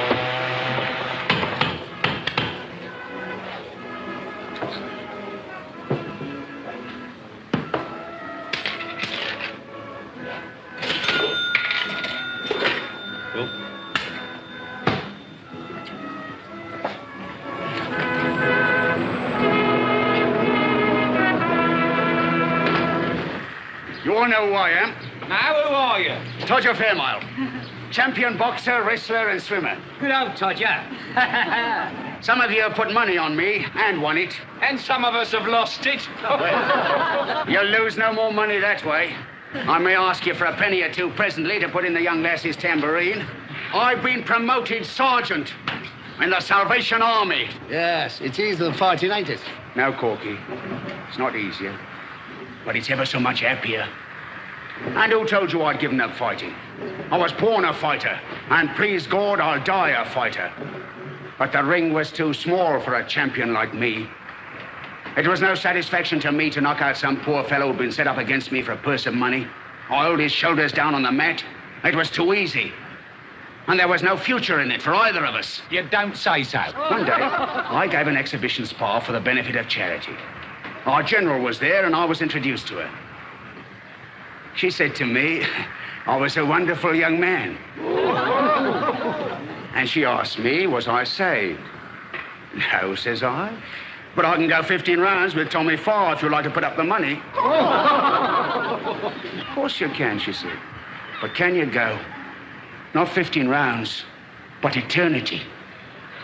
Cool. You all know who I am?
Now, who are you?
Todger Fairmile. Champion boxer, wrestler, and swimmer.
Good old Todger.
Some of you have put money on me and won it.
And some of us have lost it.
You'll lose no more money that way. I may ask you for a penny or two presently to put in the young lass's tambourine. I've been promoted sergeant in the Salvation Army.
Yes, it's easier than fighting, ain't it?
No, Corky. It's not easier. But it's ever so much happier. And who told you I'd given up fighting? I was born a fighter, and please God, I'll die a fighter. But the ring was too small for a champion like me. It was no satisfaction to me to knock out some poor fellow who'd been set up against me for a purse of money. I held his shoulders down on the mat. It was too easy. And there was no future in it for either of us.
You don't say so.
One day, I gave an exhibition spar for the benefit of charity. Our general was there, and I was introduced to her. She said to me, I was a wonderful young man. And she asked me, was I saved? No, says I. But I can go 15 rounds with Tommy Farr if you like to put up the money. Of course you can, she said. But can you go? Not 15 rounds, but eternity.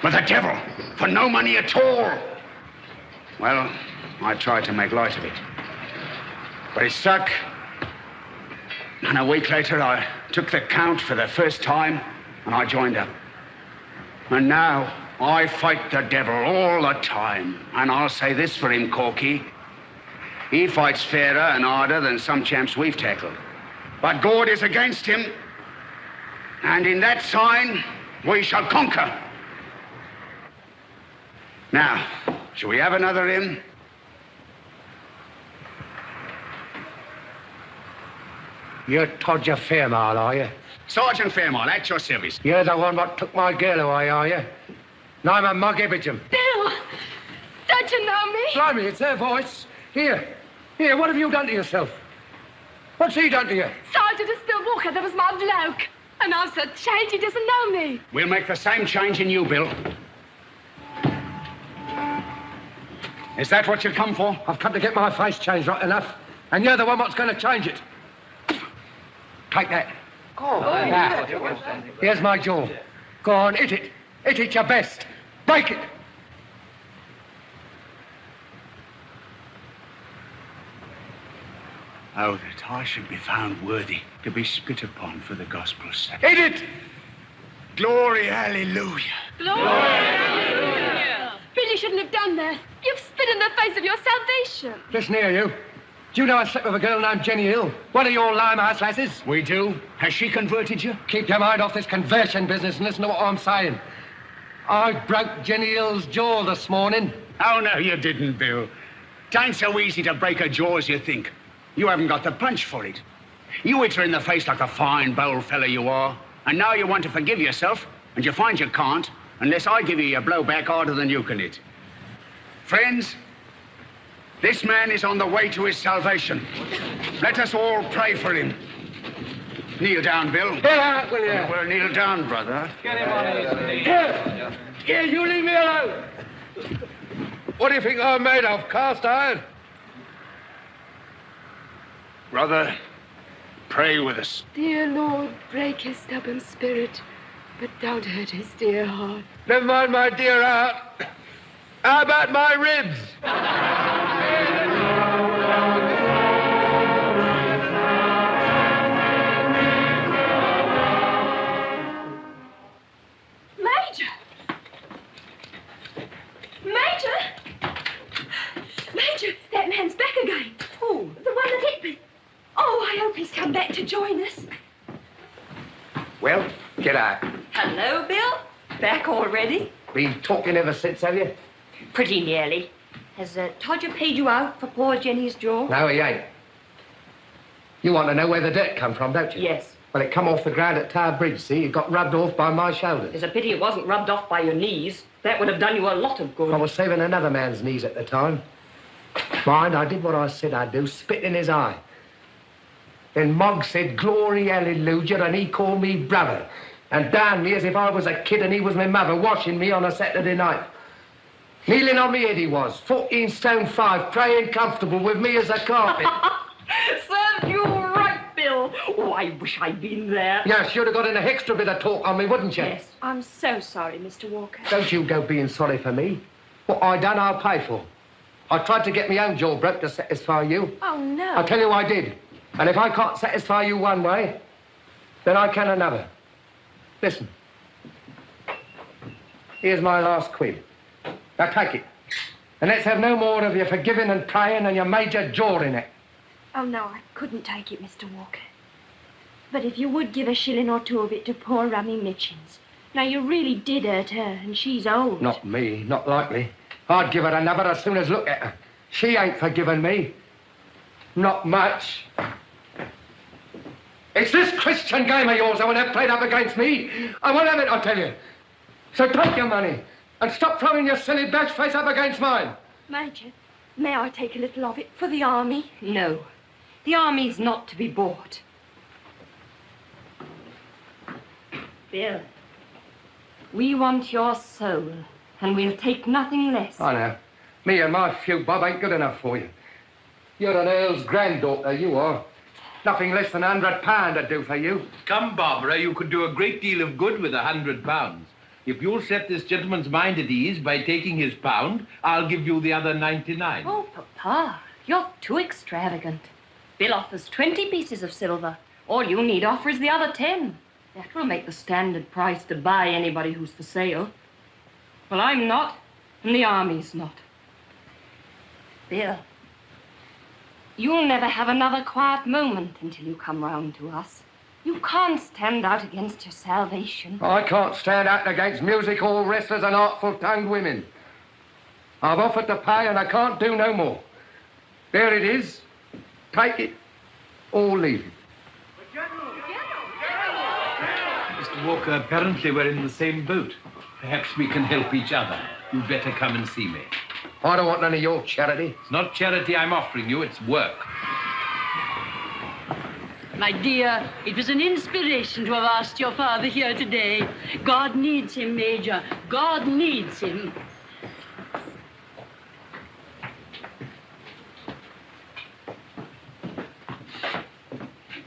With the devil, for no money at all. Well, I tried to make light of it.
But it stuck. And a week later, I took the count for the first time, and I joined up. And now, I fight the devil all the time. And I'll say this for him, Corky. He fights fairer and harder than some champs we've tackled. But God is against him. And in that sign, we shall conquer. Now, shall we have another hymn?
You're Todger Fairmile, are you?
Sergeant Fairmile, at your service.
You're the one what took my girl away, are you? And I'm a mug Ibbagem.
Bill! Don't you know me?
Blimey, it's their voice. Here, what have you done to yourself? What's he done to you?
Sergeant, it's Bill Walker, that was my bloke. And I'm so changed he doesn't know me.
We'll make the same change in you, Bill. Is that what you come for?
I've come to get my face changed, right enough. And you're the one what's going to change it. Take that. Now, here's my jaw. Go on, hit it. Hit it your best. Break it.
Oh, that I should be found worthy to be spit upon for the gospel's sake.
Hit it!
Glory, hallelujah.
Glory, hallelujah. Bill, you shouldn't have done that. You've spit in the face of your salvation.
Listen here, you. Do you know I slept with a girl named Jenny Hill? One of your limehouse lasses?
We do. Has she converted you?
Keep your mind off this conversion business and listen to what I'm saying. I broke Jenny Hill's jaw this morning.
Oh, no, you didn't, Bill. It ain't so easy to break a jaw as you think. You haven't got the punch for it. You hit her in the face like a fine, bold fella you are. And now you want to forgive yourself, and you find you can't, unless I give you a blow back harder than you can hit. Friends, this man is on the way to his salvation. Let us all pray for him. Kneel down, Bill.
Get out, will you?
Well, kneel down, brother.
Get him on his knees. Here, you leave me alone. What do you think I'm made of, cast iron?
Brother, pray with us.
Dear Lord, break his stubborn spirit, but don't hurt his dear heart.
Never mind my dear heart. How about my ribs?
Major! Major! Major, that man's back again. Who? The one that hit me. Oh, I hope he's come back to join us.
Well, get out.
Hello, Bill. Back already?
Been talking ever since, have you?
Pretty nearly. Has Todger paid you out for poor Jenny's jaw?
No, he ain't. You want to know where the dirt come from, don't you?
Yes.
Well, it come off the ground at Tower Bridge, see? It got rubbed off by my shoulders.
It's a pity it wasn't rubbed off by your knees. That would have done you a lot of good.
I was saving another man's knees at the time. Mind, I did what I said I'd do, spit in his eye. Then Mogg said, glory, hallelujah, and he called me brother. And downed me as if I was a kid and he was my mother, washing me on a Saturday night. Kneeling on me head he was, 14 stone 5, praying comfortable with me as a carpet.
Served you right, Bill. Oh, I wish I'd been there.
Yes, you'd have got an extra bit of talk on me, wouldn't you?
Yes. I'm so sorry, Mr. Walker.
Don't you go being sorry for me. What I done, I'll pay for. I tried to get my own jaw broke to satisfy you.
Oh, no.
I'll tell you I did. And if I can't satisfy you one way, then I can another. Listen. Here's my last quid. Now take it. And let's have no more of your forgiving and praying and your major jaw in it.
Oh, no, I couldn't take it, Mr. Walker. But if you would give a shilling or two of it to poor Rummy Mitchins. Now, you really did hurt her, and she's old.
Not me, not likely. I'd give her another as soon as look at her. She ain't forgiven me. Not much. It's this Christian game of yours I want to have played up against me. I won't have it, I tell you. So take your money and stop throwing your silly bash face up against mine.
Major, may I take a little of it for the army?
No. The army's not to be bought. Bill, we want your soul, and we'll take nothing less.
I know. Me and my few bob ain't good enough for you. You're an earl's granddaughter, you are. Nothing less than £100 would do for you.
Come, Barbara, you could do a great deal of good with £100. If you'll set this gentleman's mind at ease by taking his £1, I'll give you the other 99.
Oh, Papa, you're too extravagant. Bill offers 20 pieces of silver. All you need offer is the other 10. That will make the standard price to buy anybody who's for sale. Well, I'm not, and the army's not. Bill, you'll never have another quiet moment until you come round to us. You can't stand out against your salvation.
I can't stand out against music hall wrestlers and artful-tongued women. I've offered to pay and I can't do no more. There it is. Take it or leave it.
Mr. Walker, apparently we're in the same boat. Perhaps we can help each other. You'd better come and see me.
I don't want none of your charity.
It's not charity I'm offering you, it's work.
My dear, it was an inspiration to have asked your father here today. God needs him, Major. God needs him.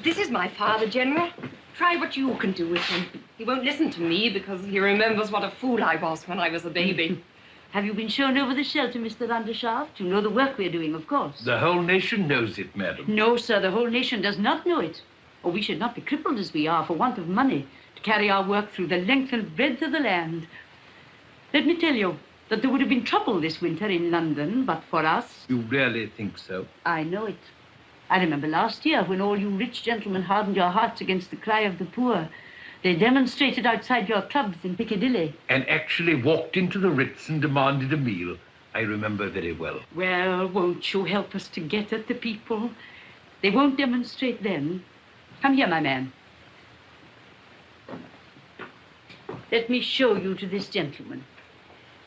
This is my father, General. Try what you can do with him. He won't listen to me because he remembers what a fool I was when I was a baby.
Have you been shown over the shelter, Mr. Undershaft? You know the work we're doing, of course.
The whole nation knows it, madam.
No, sir, the whole nation does not know it. Or we should not be crippled as we are for want of money to carry our work through the length and breadth of the land. Let me tell you that there would have been trouble this winter in London, but for us...
You really think so?
I know it. I remember last year when all you rich gentlemen hardened your hearts against the cry of the poor. They demonstrated outside your clubs in Piccadilly.
And actually walked into the Ritz and demanded a meal. I remember very well.
Well, won't you help us to get at the people? They won't demonstrate then. Come here, my man. Let me show you to this gentleman.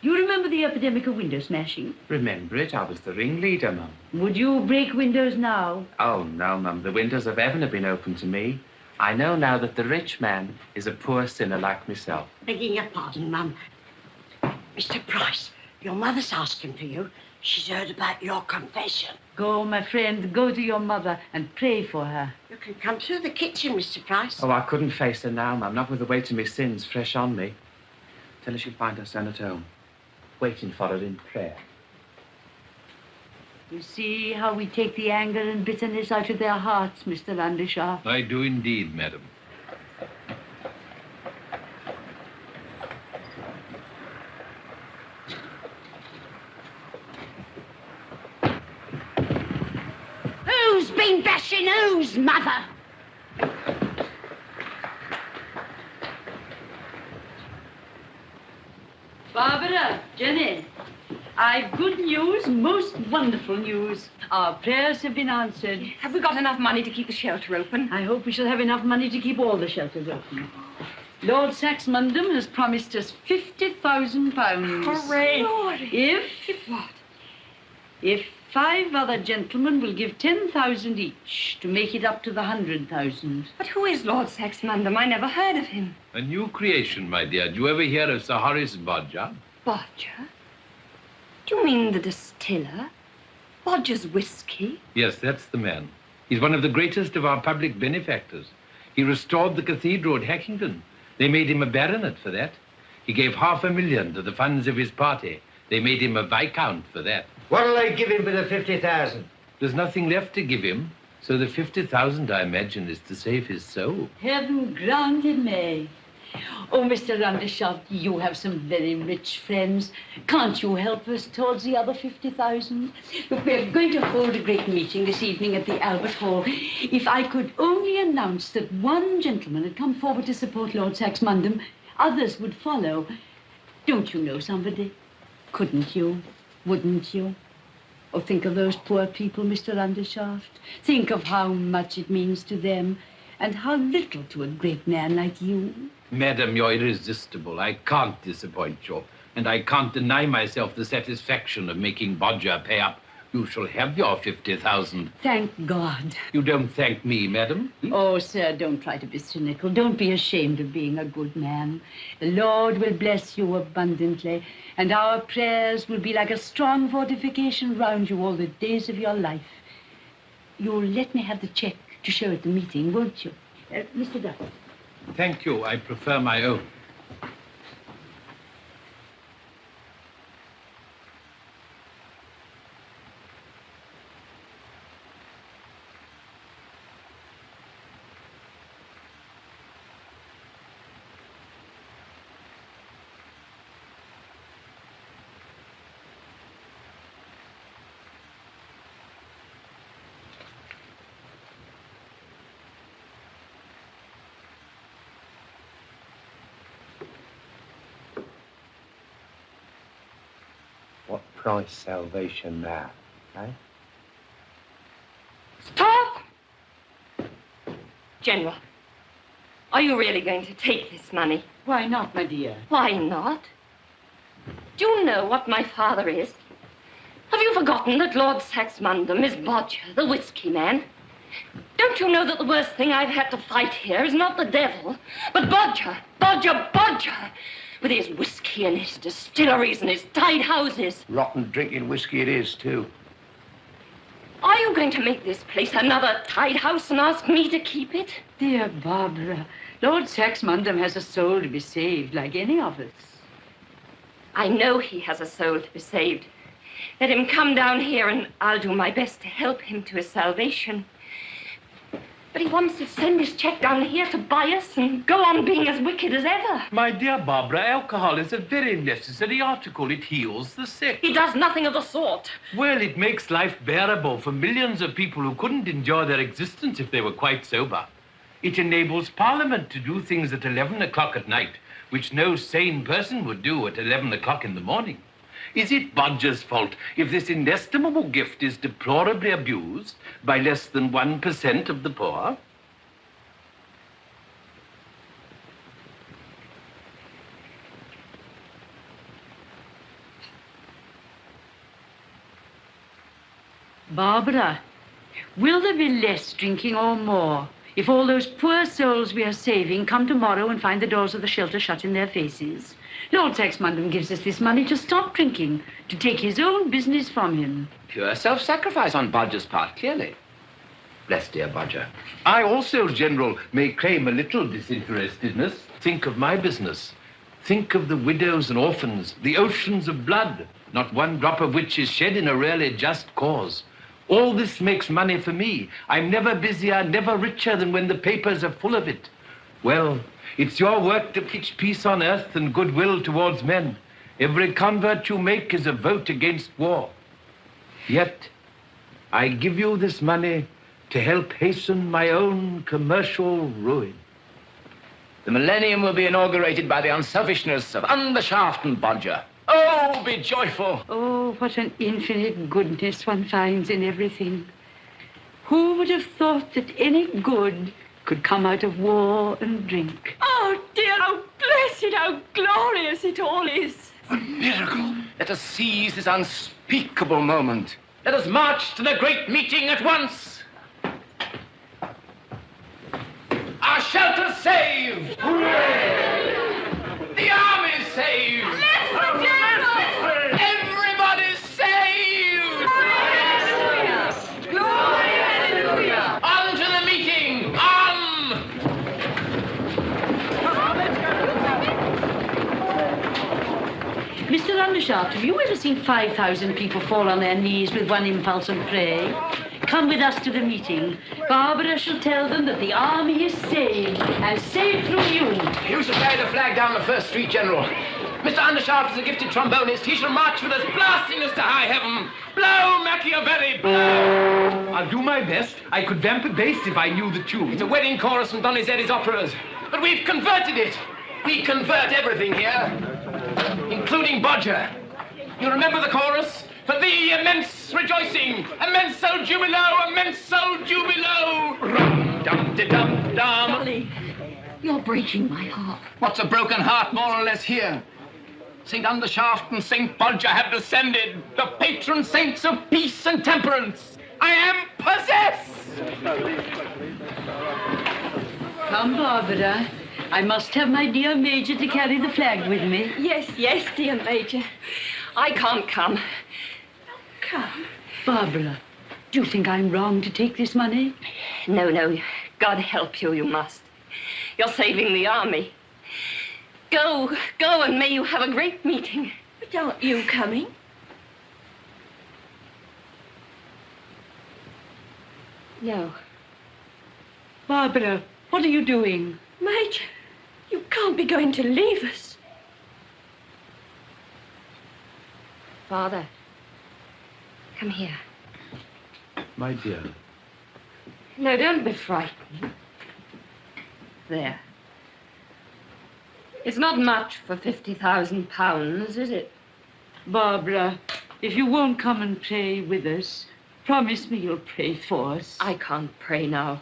You remember the epidemic of window smashing?
Remember it? I was the ringleader, Mum.
Would you break windows now?
Oh, no, Mum. The windows of heaven have been opened to me. I know now that the rich man is a poor sinner like myself.
Begging your pardon, Mum. Mr. Price, your mother's asking for you. She's heard about your confession.
Go, my friend, go to your mother and pray for her.
You can come through the kitchen, Mr. Price.
Oh, I couldn't face her now, Mum, not with the weight of my sins fresh on me. Tell her she'll find her son at home, waiting for her in prayer.
You see how we take the anger and bitterness out of their hearts, Mr. Undershaft?
I do indeed, madam.
Who's been bashing whose mother?
Barbara, Jenny, I've good news, most wonderful news. Our prayers have been answered.
Have we got enough money to keep the shelter open?
I hope we shall have enough money to keep all the shelters open. Lord Saxmundham has promised us £50,000.
Hooray!
If
what?
If 5 other gentlemen will give 10,000 each to make it up to the 100,000.
But who is Lord Saxmundham? I never heard of him.
A new creation, my dear. Did you ever hear of Sir Horace Bodger?
Bodger? Do you mean the distiller? Bodger's whiskey?
Yes, that's the man. He's one of the greatest of our public benefactors. He restored the cathedral at Hackington. They made him a baronet for that. He gave $500,000 to the funds of his party. They made him a viscount for that.
What'll they give him for the 50,000?
There's nothing left to give him, so the 50,000, I imagine, is to save his soul.
Heaven grant it may. Oh, Mr. Undershaft, you have some very rich friends. Can't you help us towards the other 50,000? Look, we're going to hold a great meeting this evening at the Albert Hall. If I could only announce that one gentleman had come forward to support Lord Saxmundham, others would follow. Don't you know somebody? Couldn't you? Wouldn't you? Oh, think of those poor people, Mr. Undershaft. Think of how much it means to them and how little to a great man like you.
Madam, you're irresistible. I can't disappoint you. And I can't deny myself the satisfaction of making Bodger pay up. You shall have your 50,000.
Thank God.
You don't thank me, madam.
Oh, sir, don't try to be cynical. Don't be ashamed of being a good man. The Lord will bless you abundantly, and our prayers will be like a strong fortification round you all the days of your life. You'll let me have the cheque to show at the meeting, won't you? Mr. Duff.
Thank you. I prefer my own.
price salvation now, eh?
Stop! General, are you really going to take this money?
Why not, my dear?
Why not? Do you know what my father is? Have you forgotten that Lord Saxmundham is Bodger, the whiskey man? Don't you know that the worst thing I've had to fight here is not the devil, but Bodger, Bodger, Bodger, with his whiskey and his distilleries and his tied houses.
Rotten drinking whiskey it is, too.
Are you going to make this place another tied house and ask me to keep it?
Dear Barbara, Lord Saxmundham has a soul to be saved, like any of us.
I know he has a soul to be saved. Let him come down here and I'll do my best to help him to his salvation. But he wants to send his check down here to buy us and go on being as wicked as ever.
My dear Barbara, alcohol is a very necessary article. It heals the sick.
He does nothing of the sort.
Well, it makes life bearable for millions of people who couldn't enjoy their existence if they were quite sober. It enables Parliament to do things at 11 o'clock at night, which no sane person would do at 11 o'clock in the morning. Is it Bodger's fault if this inestimable gift is deplorably abused by less than 1% of the poor?
Barbara, will there be less drinking or more if all those poor souls we are saving come tomorrow and find the doors of the shelter shut in their faces? Lord Saxmundham gives us this money to stop drinking, to take his own business from him.
Pure self-sacrifice on Bodger's part, clearly. Bless dear Bodger.
I also, General, may claim a little disinterestedness. Think of my business. Think of the widows and orphans, the oceans of blood, not one drop of which is shed in a really just cause. All this makes money for me. I'm never busier, never richer than when the papers are full of it. Well, it's your work to preach peace on earth and goodwill towards men. Every convert you make is a vote against war. Yet, I give you this money to help hasten my own commercial ruin.
The millennium will be inaugurated by the unselfishness of Undershaft and Bodger. Oh, be joyful!
Oh, what an infinite goodness one finds in everything. Who would have thought that any good could come out of war and drink?
Oh, dear, how blessed, how glorious it all is.
A miracle! Let us seize this unspeakable moment. Let us march to the great meeting at once. Our shelter saved! Hooray! The army's saved! Everybody's saved!
Hallelujah! Glory, hallelujah!
On to the meeting! On!
Mr. Undershaft, have you ever seen 5,000 people fall on their knees with one impulse and pray? Come with us to the meeting. Barbara shall tell them that the army is saved, and saved through you.
You shall carry the flag down the first street, General. Mr. Undershaft is a gifted trombonist. He shall march with us, blasting us to high heaven. Blow, Machiavelli, blow!
I'll do my best. I could vamp a bass if I knew the tune.
It's a wedding chorus from Donizetti's operas. But we've converted it. We convert everything here, including Bodger. You remember the chorus? For thee, immense rejoicing, immenso jubilo, immenso jubilo. Rum-dum-de-dum-dum.
Dolly, you're breaking my heart.
What's a broken heart, more or less, here? St. Undershaft and St. Bodger have descended, the patron saints of peace and temperance. I am possessed!
Come, Barbara. I must have my dear Major to carry the flag with me.
Yes, yes, dear Major.
I can't come.
Come.
Barbara, do you think I'm wrong to take this money?
No, no. God help you, you must. You're saving the army. Go, go, and may you have a great meeting.
But aren't you coming?
No.
Barbara, what are you doing?
Major, you can't be going to leave us.
Father, come here.
My dear.
No, don't be frightened. There. It's not much for £50,000, is it?
Barbara, if you won't come and pray with us, promise me you'll pray for us.
I can't pray now.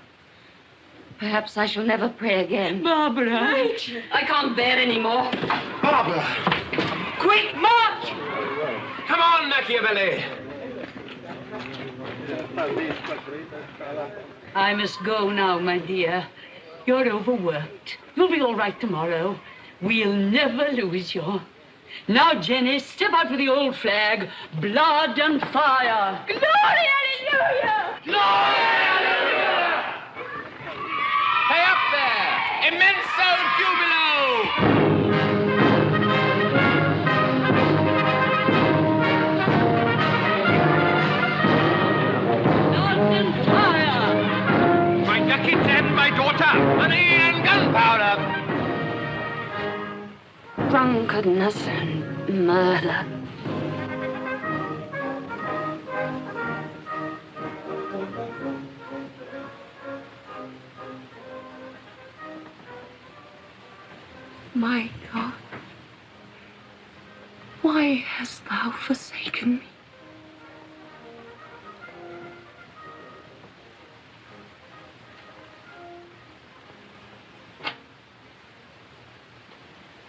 Perhaps I shall never pray again.
Barbara.
Rachel. I can't bear any more.
Barbara!
Quick, march!
Come on, Machiavelli!
I must go now, my dear. You're overworked. You'll be all right tomorrow. We'll never lose you. Now, Jenny, step out with the old flag. Blood and fire. Glory, hallelujah!
Glory, hallelujah! Hey, up there! Immenso jubilo!
Blood and fire!
My ducats and my daughter, money and gunpowder!
Drunkenness and murder. My God, why hast thou forsaken me?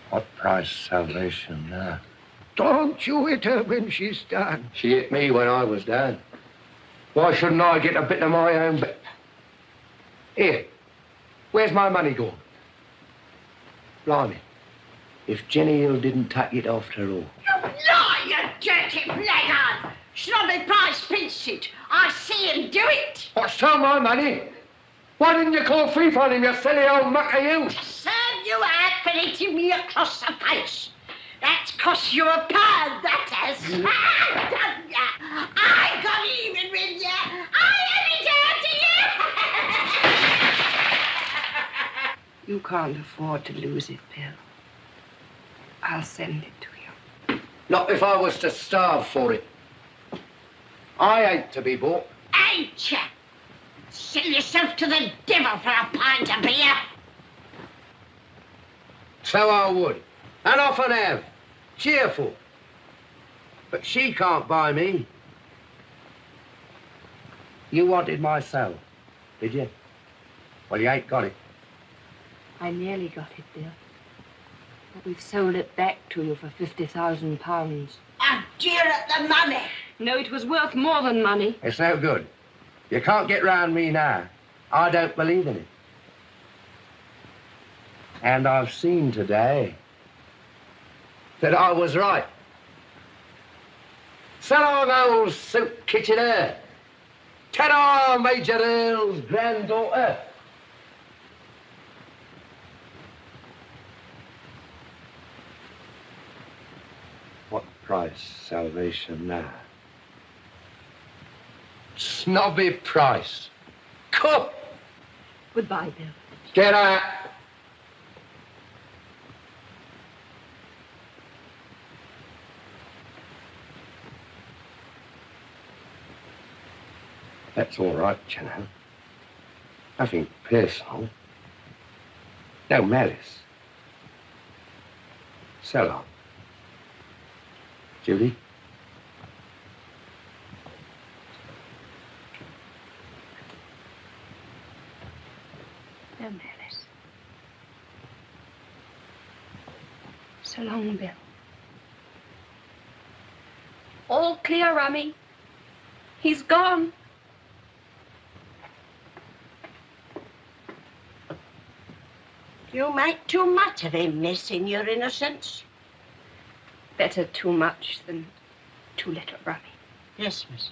What price salvation now?
Don't you hit her when she's done.
She hit me when I was down. Why shouldn't I get a bit of my own bit? Here, where's my money gone? Blimey, if Jenny Hill didn't take it after all.
You lie, you dirty blackguard! Snobby Price pinched it. I see him do it.
What's so my money? Why didn't you call thief on him, you silly old mucker, you?
Serve you out for hitting me across the face. That's cost you £1, that has. I got even with you. I let it out to you.
You can't afford to lose it, Bill. I'll send it to you.
Not if I was to starve for it. I ain't to be bought.
Ain't you? Sell yourself to the devil for a pint of beer.
So I would, and often have. Cheerful. But she can't buy me. You wanted my soul, did you? Well, you ain't got it.
I nearly got it, Bill. But we've sold it back to you for £50,000.
I'm dear at the money.
No, it was worth more than money.
It's no good. You can't get round me now. I don't believe in it. And I've seen today that I was right. So long, old soup kitchener. Ta-ra, Major Earl's granddaughter. What price salvation now? Snobby Price. Cook!
Goodbye, Bill.
Get out. That's all right, you know. Nothing personal. No malice. So long. Judy?
No malice. So long, Bill. All clear, Rummy. He's gone.
You make too much of him, miss, in your innocence.
Better too much than too little, Rummy.
Yes, miss.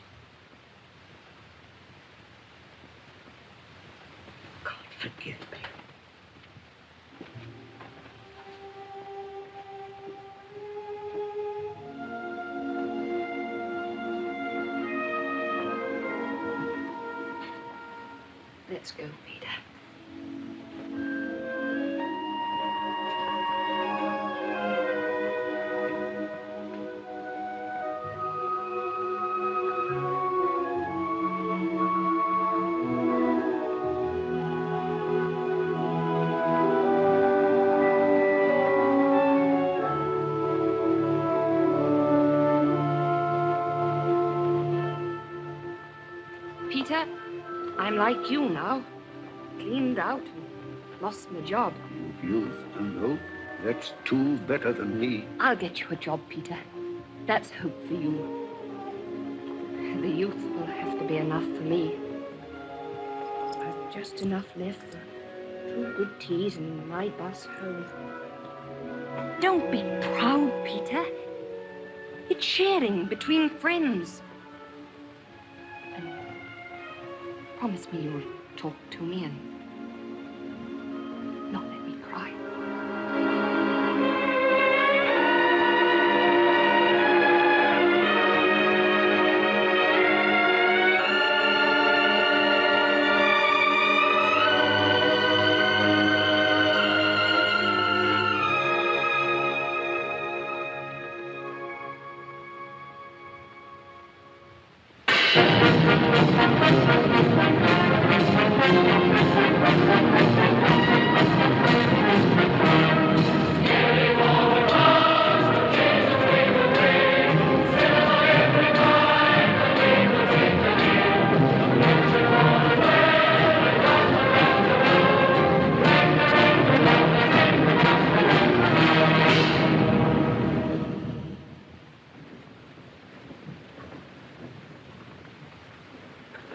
God forgive me.
Let's go, Peter. Peter. I'm like you now. Cleaned out and lost my job.
Youth and hope. That's two better than me.
I'll get you a job, Peter. That's hope for you. The youth will have to be enough for me. I've just enough left for 2 good teas and my bus home. Don't be proud, Peter. It's sharing between friends. And promise me you'll talk to me and not let me cry.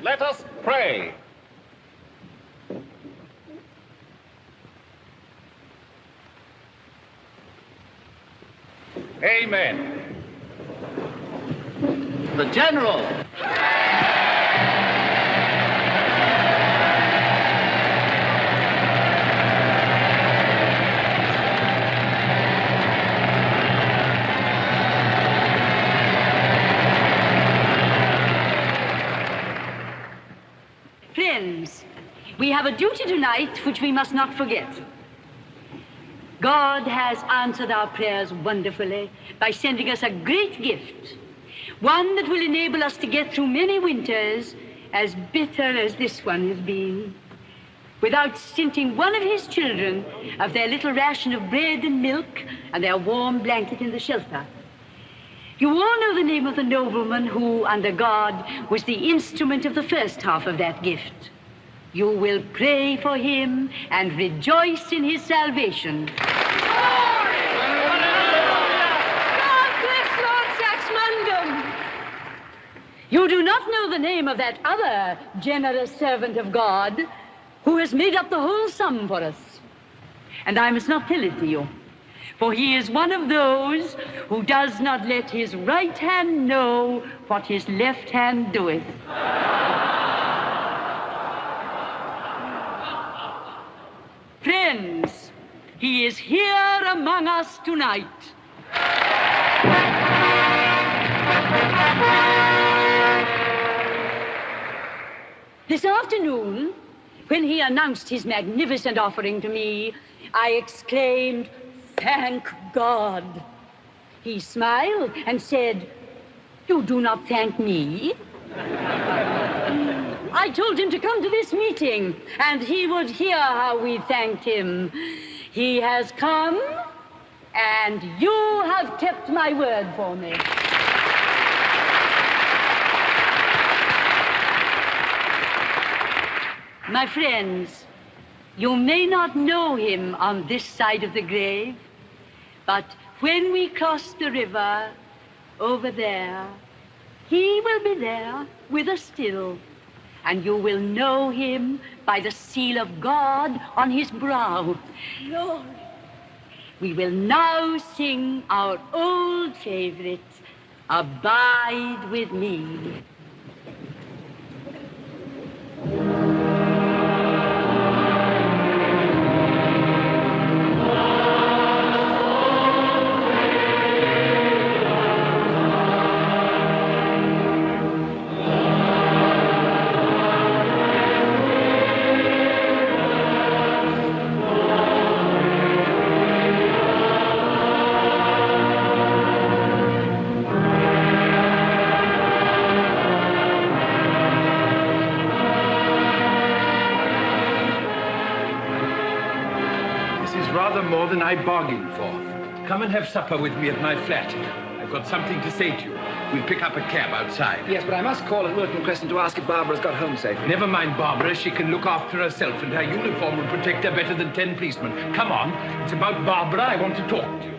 Let us pray. Amen. The General.
Friends, we have a duty tonight which we must not forget. God has answered our prayers wonderfully by sending us a great gift, one that will enable us to get through many winters as bitter as this one has been, without stinting one of his children of their little ration of bread and milk and their warm blanket in the shelter. You all know the name of the nobleman who, under God, was the instrument of the first half of that gift. You will pray for him and rejoice in his salvation.
God bless Lord Saxmundham!
You do not know the name of that other generous servant of God who has made up the whole sum for us. And I must not tell it to you, for he is one of those who does not let his right hand know what his left hand doeth. Friends, he is here among us tonight. This afternoon, when he announced his magnificent offering to me, I exclaimed, "Thank God." He smiled and said, "You do not thank me." I told him to come to this meeting, and he would hear how we thanked him. He has come, and you have kept my word for me. My friends, you may not know him on this side of the grave, but when we cross the river over there, he will be there with us still, and you will know him by the seal of God on his brow.
Lord.
We will now sing our old favorite, "Abide with Me."
More than I bargained for. Come and have supper with me at my flat. I've got something to say to you. We'll pick up a cab outside.
Yes, but I must call at Wilton Crescent to ask if Barbara's got home safely.
Never mind Barbara. She can look after herself, and her uniform will protect her better than 10 policemen. Come on. It's about Barbara I want to talk to you.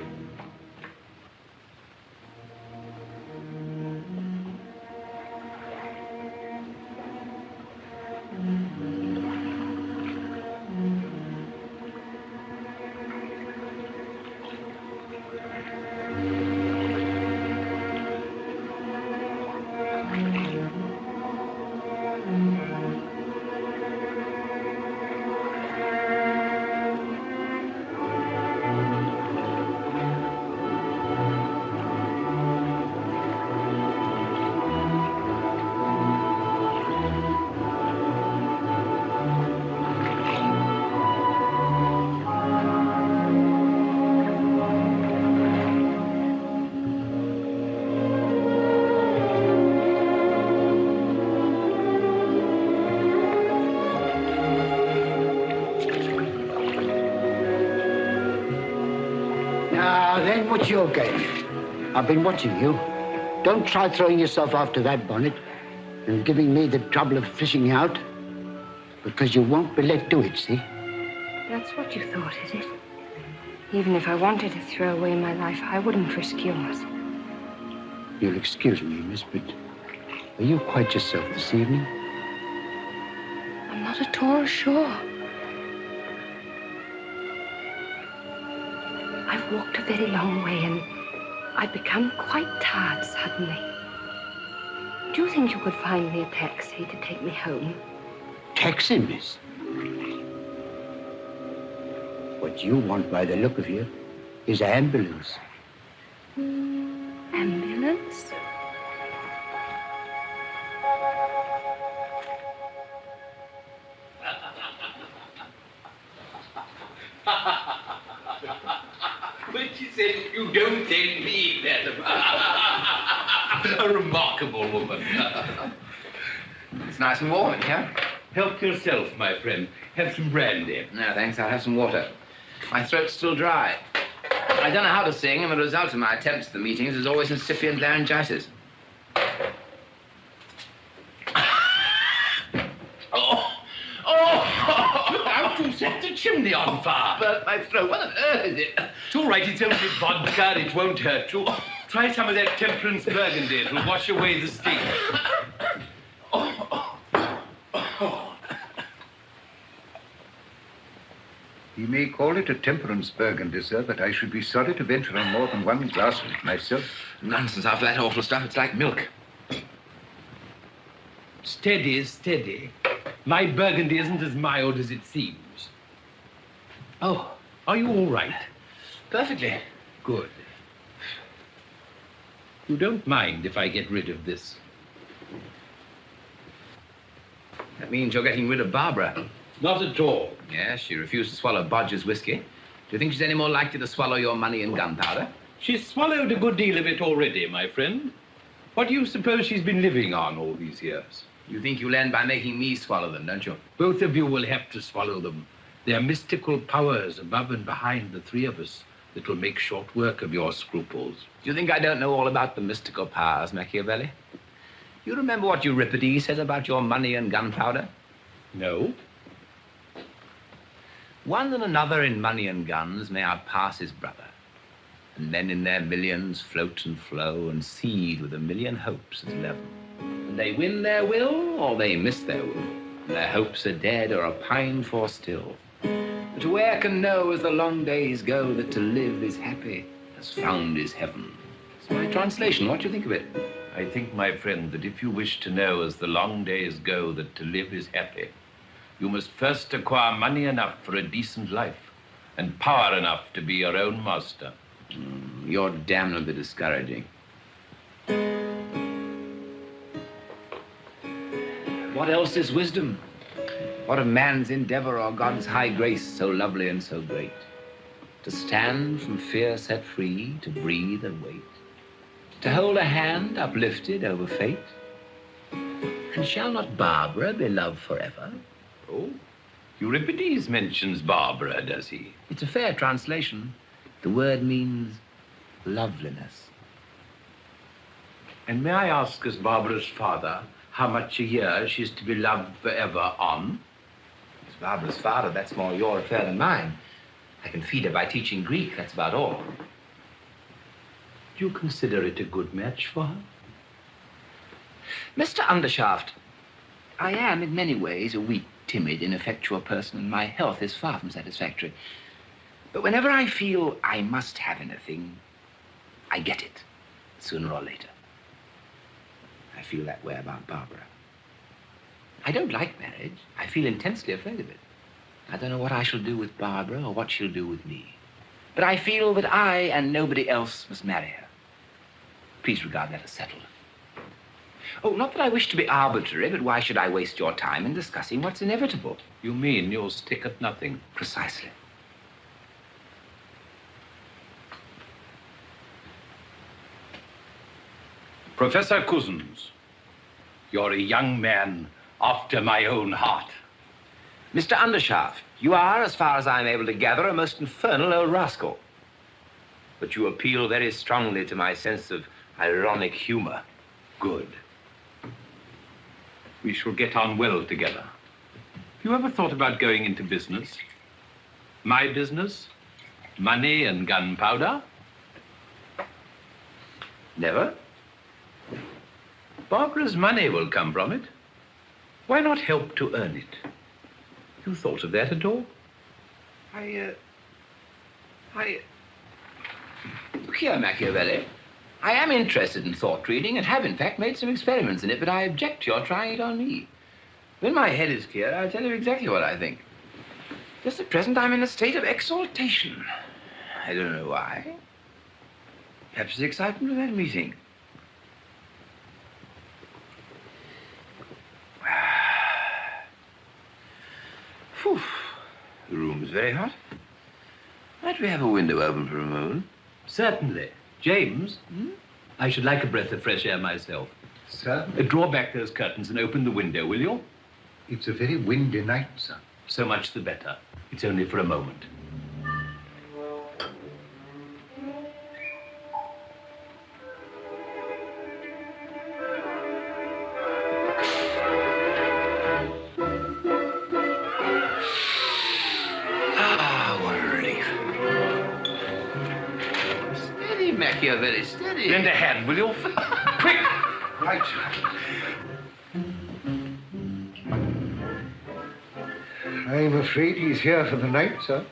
Then what's your game? I've been watching you. Don't try throwing yourself after that bonnet and giving me the trouble of fishing out, because you won't be let do it, see?
That's what you thought, is it? Even if I wanted to throw away my life, I wouldn't risk yours.
You'll excuse me, miss, but are you quite yourself this evening?
I'm not at all sure. I've walked a very long way and I've become quite tired suddenly. Do you think you could find me a taxi to take me home?
Taxi, miss? What you want, by the look of you, is an ambulance.
Ambulance?
When she said, "You don't tell me that." A remarkable woman.
It's nice and warm in here.
Help yourself, my friend. Have some brandy.
No, thanks. I'll have some water. My throat's still dry. I don't know how to sing, and the result of my attempts at the meetings is always incipient laryngitis.
How to set the chimney on fire?
Burnt my throat. What on earth is it?
It's all right. It's only vodka. It won't hurt you. Try some of that temperance burgundy. It'll wash away the sting.
He may call it a temperance burgundy, sir, but I should be sorry to venture on more than one glass of it myself.
Nonsense. After that awful stuff, it's like milk.
Steady, steady. My burgundy isn't as mild as it seems. Oh, are you all right?
Perfectly.
Good. You don't mind if I get rid of this?
That means you're getting rid of Barbara.
Not at all.
Yes, she refused to swallow Bodger's whiskey. Do you think she's any more likely to swallow your money and gunpowder?
She's swallowed a good deal of it already, my friend. What do you suppose she's been living on all these years?
You think you'll end by making me swallow them, don't you?
Both of you will have to swallow them. They are mystical powers above and behind the three of us that will make short work of your scruples.
Do you think I don't know all about the mystical powers, Machiavelli? You remember what Euripides says about your money and gunpowder?
No.
One and another in money and guns may outpass his brother. And men in their millions float and flow and seed with a million hopes as leaven. And they win their will or they miss their will. And their hopes are dead or are pined for still. But where can know as the long days go that to live is happy, as found is heaven? It's my translation. What do you think of it?
I think, my friend, that if you wish to know as the long days go that to live is happy, you must first acquire money enough for a decent life and power enough to be your own master.
You're damnably discouraging. What else is wisdom? What of man's endeavor or God's high grace so lovely and so great? To stand from fear set free, to breathe and wait, to hold a hand uplifted over fate. And shall not Barbara be loved forever?
Oh, Euripides mentions Barbara, does he?
It's a fair translation. The word means loveliness.
And may I ask, as Barbara's father, how much a year she's to be loved forever on?
As Barbara's father, that's more your affair than mine. I can feed her by teaching Greek, that's about all.
Do you consider it a good match for her?
Mr. Undershaft, I am in many ways a weak, timid, ineffectual person, and my health is far from satisfactory. But whenever I feel I must have anything, I get it, sooner or later. I feel that way about Barbara. I don't like marriage. I feel intensely afraid of it. I don't know what I shall do with Barbara or what she'll do with me. But I feel that I and nobody else must marry her. Please regard that as settled. Oh, not that I wish to be arbitrary, but why should I waste your time in discussing what's inevitable?
You mean you'll stick at nothing?
Precisely.
Professor Cusins, you're a young man after my own heart.
Mr. Undershaft, you are, as far as I'm able to gather, a most infernal old rascal. But you appeal very strongly to my sense of ironic humor.
Good. We shall get on well together. Have you ever thought about going into business? My business? Money and gunpowder?
Never.
Barbara's money will come from it. Why not help to earn it? You thought of that at all?
Look here, Machiavelli. I am interested in thought reading and have, in fact, made some experiments in it, but I object to your trying it on me. When my head is clear, I'll tell you exactly what I think. Just at present, I'm in a state of exaltation. I don't know why. Perhaps the excitement of that meeting. Whew. The room is very hot. Might we have a window open for a moment?
Certainly. James, I should like a breath of fresh air myself.
Sir?
Draw back those curtains and open the window, will you?
It's a very windy night, sir.
So much the better. It's only for a moment.
Very steady.
Lend a hand, will you? Quick!
Right. I'm afraid he's here for the night, sir.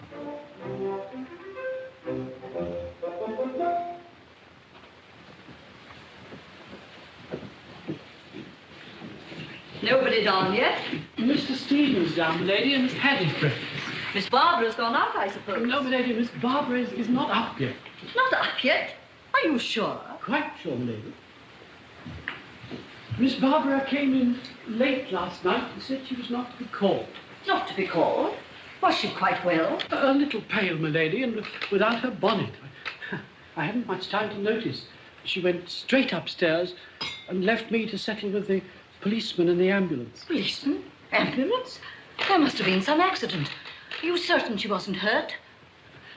Nobody down yet?
Mr. Stevens down, lady, and had his breakfast.
Miss Barbara's gone out, I suppose.
No, lady, Miss Barbara is not up yet.
Not up yet? Are you sure?
Quite sure, lady. Miss Barbara came in late last night and said she was not to be called.
Not to be called? Was she quite well?
A little pale, my lady, and without her bonnet. I hadn't much time to notice. She went straight upstairs and left me to settle with the policeman and the ambulance.
Policeman? Ambulance? There must have been some accident. Are you certain she wasn't hurt?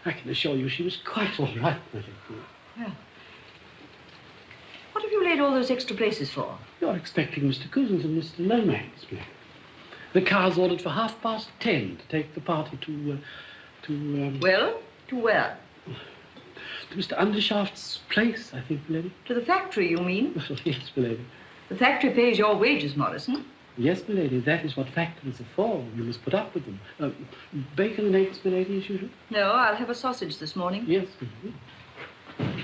I can assure you she was quite all right, my lady.
Yeah. What have you laid all those extra places for?
You're expecting Mr. Cusins and Mr. Lomax, please. The car's ordered for 10:30 to take the party to
Well, to where?
To Mr. Undershaft's place, I think, lady.
To the factory, you mean?
Yes, my lady.
The factory pays your wages, Morrison.
Yes, my lady, that is what factories are for. You must put up with them. Bacon and eggs, my lady, as usual?
No, I'll have a sausage this morning.
Yes,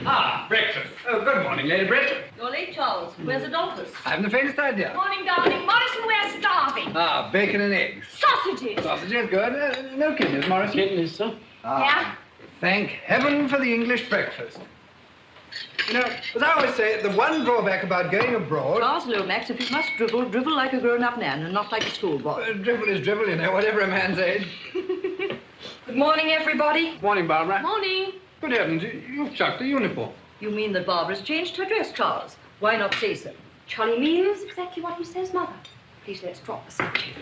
Ah, breakfast. Oh, good morning, Lady Brett.
You're late, Charles. Where's Adolphus?
I haven't the faintest idea.
Morning, darling. Morrison, we're starving.
Ah, bacon and eggs.
Sausages.
Sausages, good. No kidneys, Morrison.
Kidneys, sir.
Yeah?
Thank heaven for the English breakfast. You know, as I always say, the one drawback about going abroad...
Charles Lomax, if you must dribble, dribble like a grown-up man and not like a schoolboy.
Dribble is dribble, you know, whatever a man's age.
Good morning, everybody.
Morning, Barbara.
Morning.
Good heavens, you've chucked a uniform.
You mean that Barbara's changed her dress, Charles? Why not say so?
Charlie means exactly what he says, Mother. Please, let's drop the subject.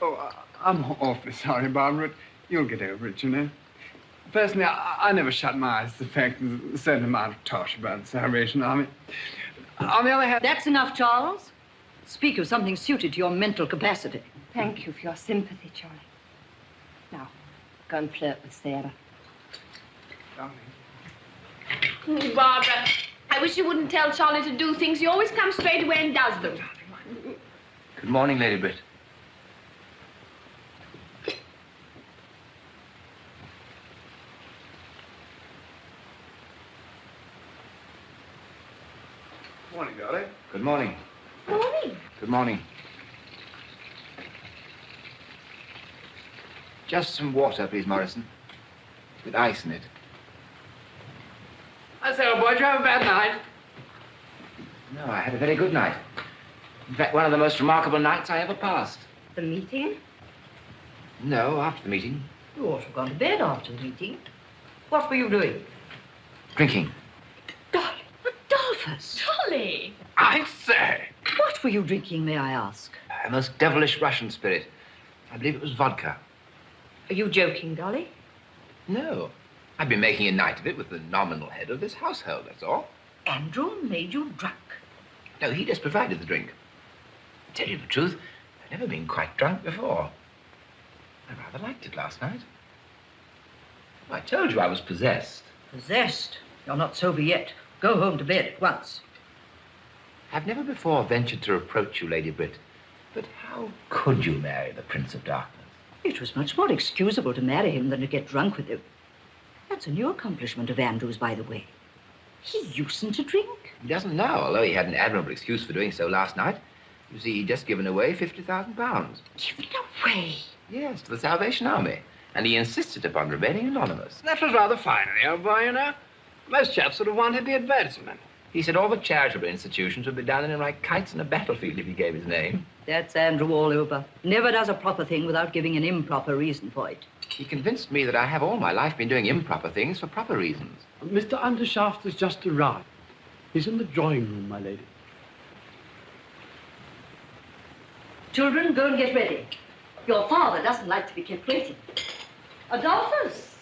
Oh, I'm awfully sorry, Barbara. You'll get over it, you know.
Personally, I never shut my eyes to the fact there's a certain amount of tosh about the Salvation Army. On the other hand...
That's enough, Charles. Speak of something suited to your mental capacity.
Thank you for your sympathy, Charlie. Now, go and flirt with Sarah.
Barbara, I wish you wouldn't tell Charlie to do things. He always comes straight away and does them.
Good morning, Lady Britt.
Morning, Dolly.
Good morning.
Morning.
Good morning. Just some water, please, Morrison. With ice in it.
I say, old boy, did you have a bad night?
No, I had a very good night. In fact, one of the most remarkable nights I ever passed.
The meeting?
No, after the meeting.
You ought to have gone to bed after the meeting. What were you doing?
Drinking.
Adolphus!
Charlie!
I say!
What were you drinking, may I ask?
A most devilish Russian spirit. I believe it was vodka.
Are you joking, Dolly?
No. I've been making a night of it with the nominal head of this household, that's all.
Andrew made you drunk.
No, he just provided the drink. To tell you the truth, I've never been quite drunk before. I rather liked it last night. I told you I was possessed.
Possessed? You're not sober yet. Go home to bed at once.
I've never before ventured to reproach you, Lady Britt, but how could you marry the Prince of Darkness?
It was much more excusable to marry him than to get drunk with him. That's a new accomplishment of Andrew's, by the way. He usedn't to drink.
He doesn't now, although he had an admirable excuse for doing so last night. You see, he'd just given away £50,000.
Given away?
Yes, to the Salvation Army. And he insisted upon remaining anonymous.
That was rather fine of the old boy, you know. Most chaps would have wanted the advertisement.
He said all the charitable institutions would be down in him like kites in a battlefield if he gave his name.
That's Andrew all over. Never does a proper thing without giving an improper reason for it.
He convinced me that I have all my life been doing improper things for proper reasons.
Mr. Undershaft has just arrived. He's in the drawing room, my lady.
Children, go and get ready. Your father doesn't like to be kept waiting. Adolphus!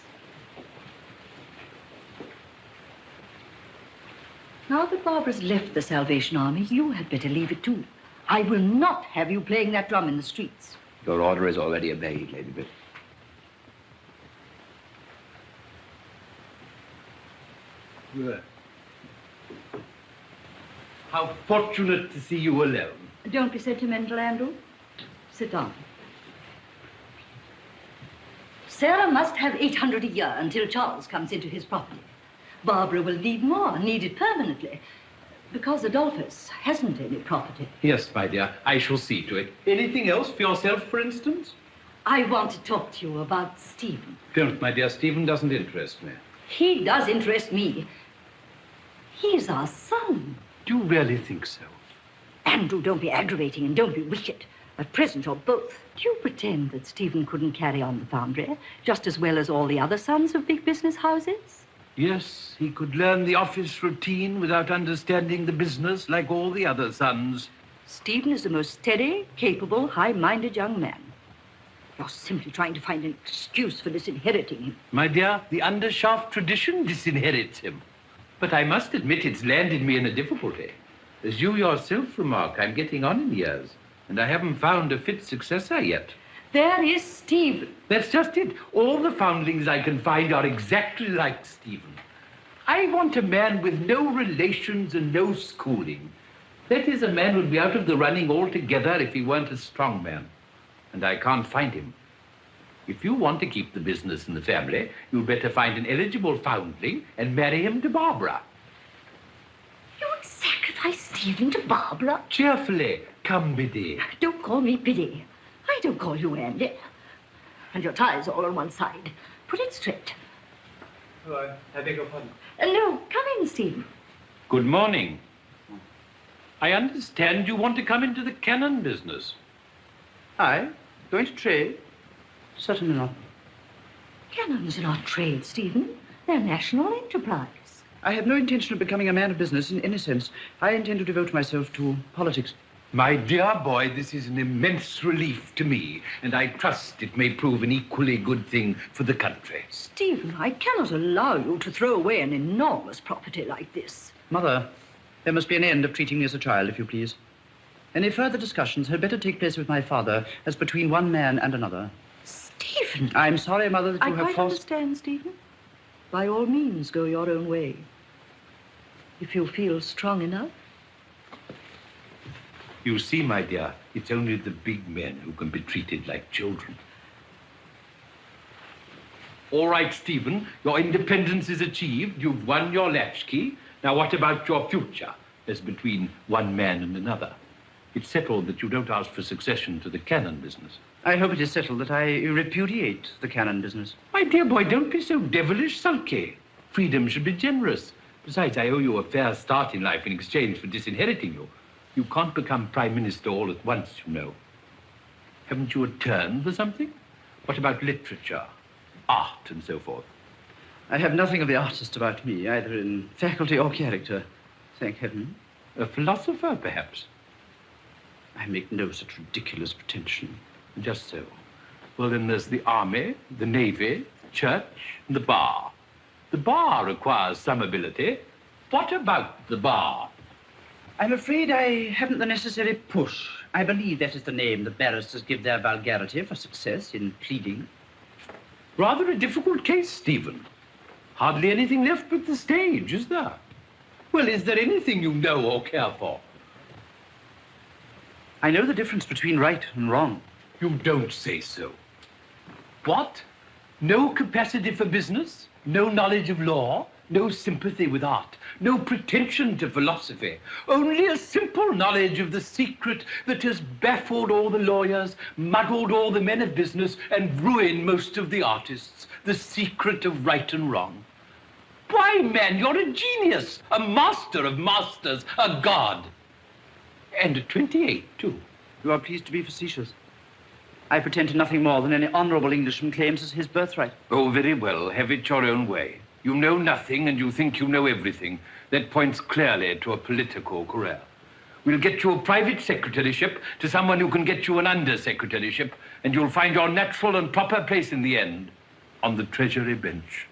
Now that Barbara's left the Salvation Army, you had better leave it too. I will not have you playing that drum in the streets.
Your order is already obeyed, Lady Britt.
Well, how fortunate to see you alone.
Don't be sentimental, Andrew. Sit down. Sarah must have 800 a year until Charles comes into his property. Barbara will need more, need it permanently, because Adolphus hasn't any property.
Yes, my dear, I shall see to it. Anything else for yourself, for instance?
I want to talk to you about Stephen.
Don't, my dear. Stephen doesn't interest me.
He does interest me. He's our son.
Do you really think so?
Andrew, don't be aggravating and don't be wicked. At present, you're both. Do you pretend that Stephen couldn't carry on the foundry just as well as all the other sons of big business houses?
Yes, he could learn the office routine without understanding the business like all the other sons.
Stephen is the most steady, capable, high-minded young man. You're simply trying to find an excuse for disinheriting him.
My dear, the Undershaft tradition disinherits him. But I must admit it's landed me in a difficulty. As you yourself remark, I'm getting on in years, and I haven't found a fit successor yet.
There is Stephen.
That's just it. All the foundlings I can find are exactly like Stephen. I want a man with no relations and no schooling. That is, a man who'd be out of the running altogether if he weren't a strong man. And I can't find him. If you want to keep the business in the family, you'd better find an eligible foundling and marry him to Barbara.
You would sacrifice Stephen to Barbara?
Cheerfully. Come, Biddy.
Don't call me Biddy. I don't call you Andy. And your tie's all on one side. Put it straight.
Oh, I beg your pardon.
No, come in, Stephen.
Good morning. I understand you want to come into the cannon business.
Aye, going to trade?
Certainly not.
Cannons are not trade, Stephen. They're national enterprise.
I have no intention of becoming a man of business in any sense. I intend to devote myself to politics.
My dear boy, this is an immense relief to me, and I trust it may prove an equally good thing for the country.
Stephen, I cannot allow you to throw away an enormous property like this.
Mother, there must be an end of treating me as a child, if you please. Any further discussions had better take place with my father as between one man and another.
Stephen!
I'm sorry, Mother, that you
I
have
quite
forced...
understand, Stephen. By all means, go your own way. If you feel strong enough.
You see, my dear, it's only the big men who can be treated like children. All right, Stephen, your independence is achieved. You've won your latchkey. Now, what about your future as between one man and another? It's settled that you don't ask for succession to the cannon business.
I hope it is settled that I repudiate the cannon business.
My dear boy, don't be so devilish sulky. Freedom should be generous. Besides, I owe you a fair start in life in exchange for disinheriting you. You can't become Prime Minister all at once, you know. Haven't you a turn for something? What about literature, art, and so forth?
I have nothing of the artist about me, either in faculty or character, thank heaven.
A philosopher, perhaps?
I make no such ridiculous pretension.
Just so. Well, then there's the army, the navy, the church, and the bar. The bar requires some ability. What about the bar?
I'm afraid I haven't the necessary push. I believe that is the name the barristers give their vulgarity for success in pleading.
Rather a difficult case, Stephen. Hardly anything left but the stage, is there? Well, is there anything you know or care for?
I know the difference between right and wrong.
You don't say so. What? No capacity for business? No knowledge of law? No sympathy with art? No pretension to philosophy? Only a simple knowledge of the secret that has baffled all the lawyers, muddled all the men of business, and ruined most of the artists. The secret of right and wrong. Why, man, you're a genius, a master of masters, a god. And at 28, too.
You are pleased to be facetious. I pretend to nothing more than any honorable Englishman claims as his birthright.
Oh, very well. Have it your own way. You know nothing and you think you know everything. That points clearly to a political career. We'll get you a private secretaryship to someone who can get you an under-secretaryship, and you'll find your natural and proper place in the end on the Treasury bench.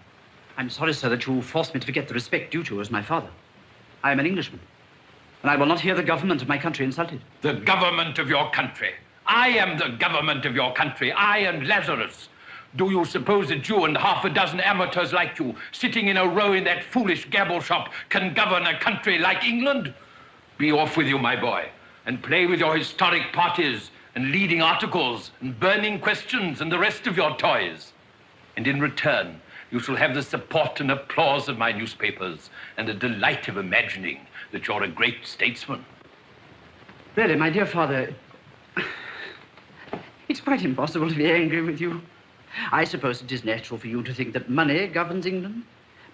I'm sorry, sir, that you forced me to forget the respect due to as my father. I am an Englishman, and I will not hear the government of my country insulted.
The government of your country. I am the government of your country. I and Lazarus. Do you suppose that you and half a dozen amateurs like you, sitting in a row in that foolish gabble shop, can govern a country like England? Be off with you, my boy, and play with your historic parties and leading articles and burning questions and the rest of your toys. And in return, you shall have the support and applause of my newspapers and the delight of imagining that you're a great statesman.
Really, my dear father, it's quite impossible to be angry with you. I suppose it is natural for you to think that money governs England,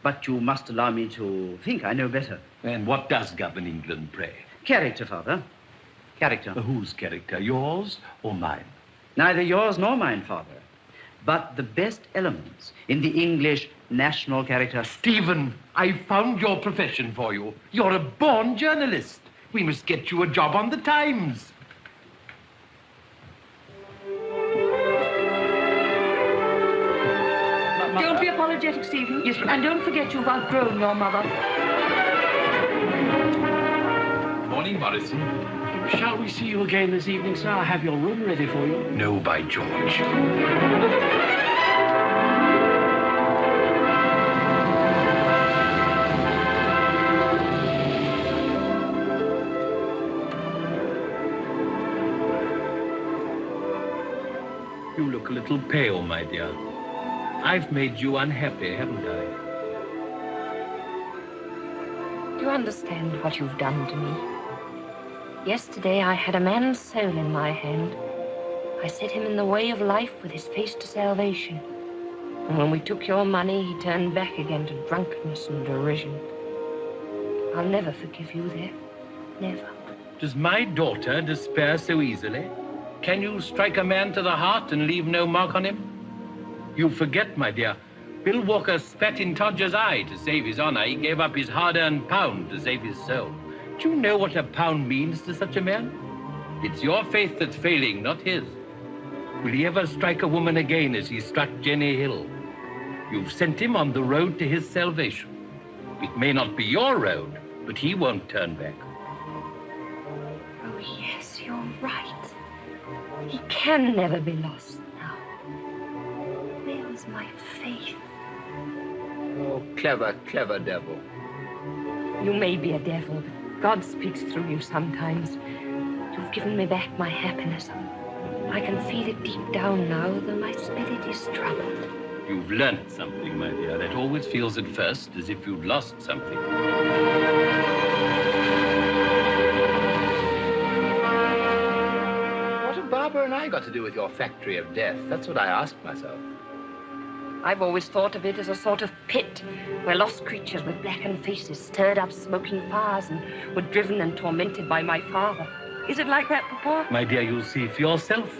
but you must allow me to think I know better.
And what does govern England, pray?
Character, father. Character.
Whose character, yours or mine?
Neither yours nor mine, father, but the best elements in the English national character.
Stephen, I found your profession for you. You're a born journalist. We must get you a job on the Times.
Don't be apologetic, Stephen. Yes, and don't forget you've outgrown your mother.
Morning, Morrison.
Shall we see you again this evening, sir? I have your room ready for you.
No, by George. You look a little pale, my dear. I've made you unhappy, haven't I?
Do you understand what you've done to me? Yesterday, I had a man's soul in my hand. I set him in the way of life with his face to salvation. And when we took your money, he turned back again to drunkenness and derision. I'll never forgive you there. Never.
Does my daughter despair so easily? Can you strike a man to the heart and leave no mark on him? You forget, my dear. Bill Walker spat in Todger's eye to save his honor. He gave up his hard-earned pound to save his soul. Do you know what a pound means to such a man? It's your faith that's failing, not his. Will he ever strike a woman again as he struck Jenny Hill? You've sent him on the road to his salvation. It may not be your road, but he won't turn back.
Oh, yes, you're right. He can never be lost now. Where was my faith?
Oh, clever, clever devil.
You may be a devil, but God speaks through you sometimes. You've given me back my happiness. I can feel it deep down now, though my spirit is troubled.
You've learnt something, my dear. That always feels at first as if you'd lost something.
What have Barbara and I got to do with your factory of death? That's what I asked myself.
I've always thought of it as a sort of pit where lost creatures with blackened faces stirred up smoking fires and were driven and tormented by my father. Is it like that, Papa?
My dear, you'll see for yourself.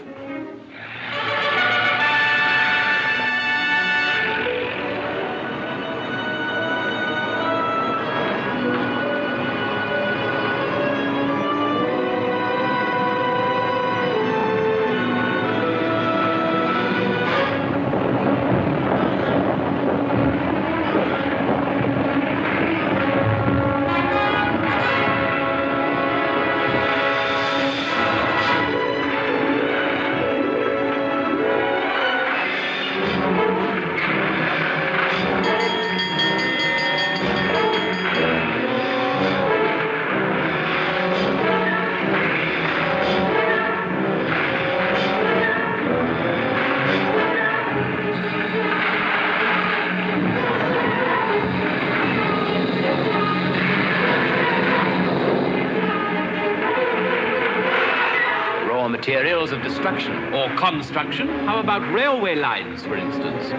Materials of destruction.
Or construction. How about railway lines, for instance?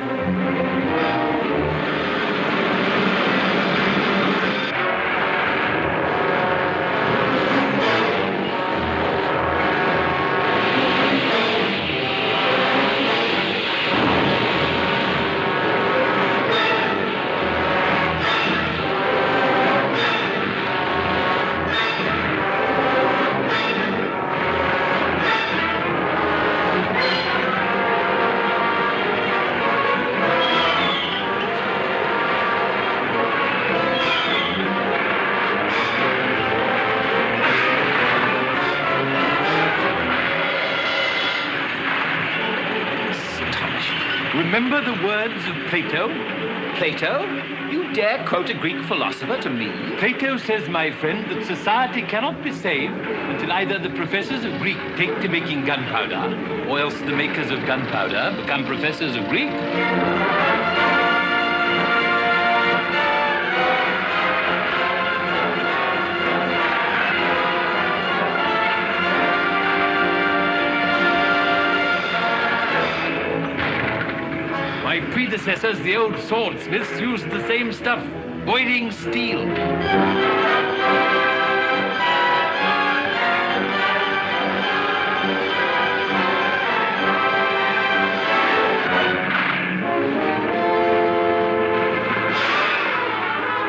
Remember the words of Plato?
Plato? You dare quote a Greek philosopher to me?
Plato says, my friend, that society cannot be saved until either the professors of Greek take to making gunpowder, or else the makers of gunpowder become professors of Greek. My predecessors, the old swordsmiths, used the same stuff, boiling steel.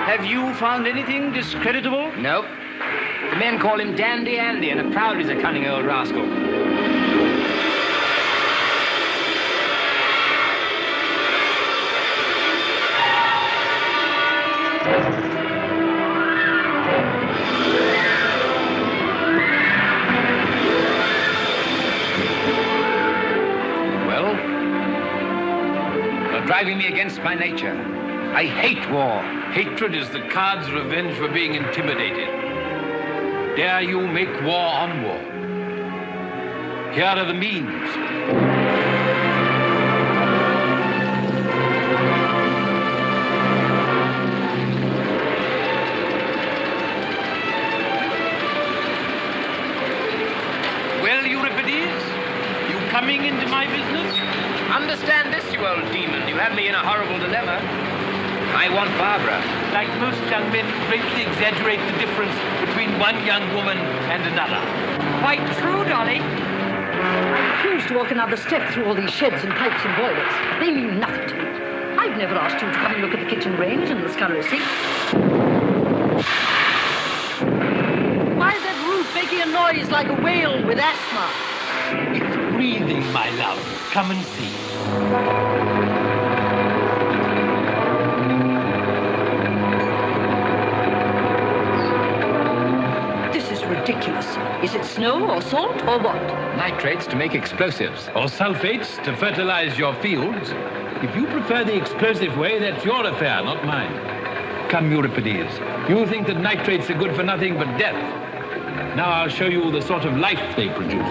Have you found anything discreditable? Nope. The men call him Dandy Andy, and are proud he's a cunning old rascal. Driving me against my nature. I hate war.
Hatred is the card's revenge for being intimidated. Dare you make war on war? Here are the means. Well, Euripides, you coming into my business?
Understand this, you old demon. You have me in a horrible dilemma. I want Barbara.
Like most young men, you greatly exaggerate the difference between one young woman and another.
Quite true, Dolly. I refuse to walk another step through all these sheds and pipes and boilers. They mean nothing to me. I've never asked you to come and look at the kitchen range and the scullery sink. Why that roof
who's making a noise like a whale with asthma?
It's breathing, my love. Come and see.
This is ridiculous. Is it snow or salt or what?
Nitrates to make explosives. Or sulfates to fertilize your fields. If you prefer the explosive way, that's your affair, not mine. Come, Euripides. You think that nitrates are good for nothing but death. Now I'll show you the sort of life they produce.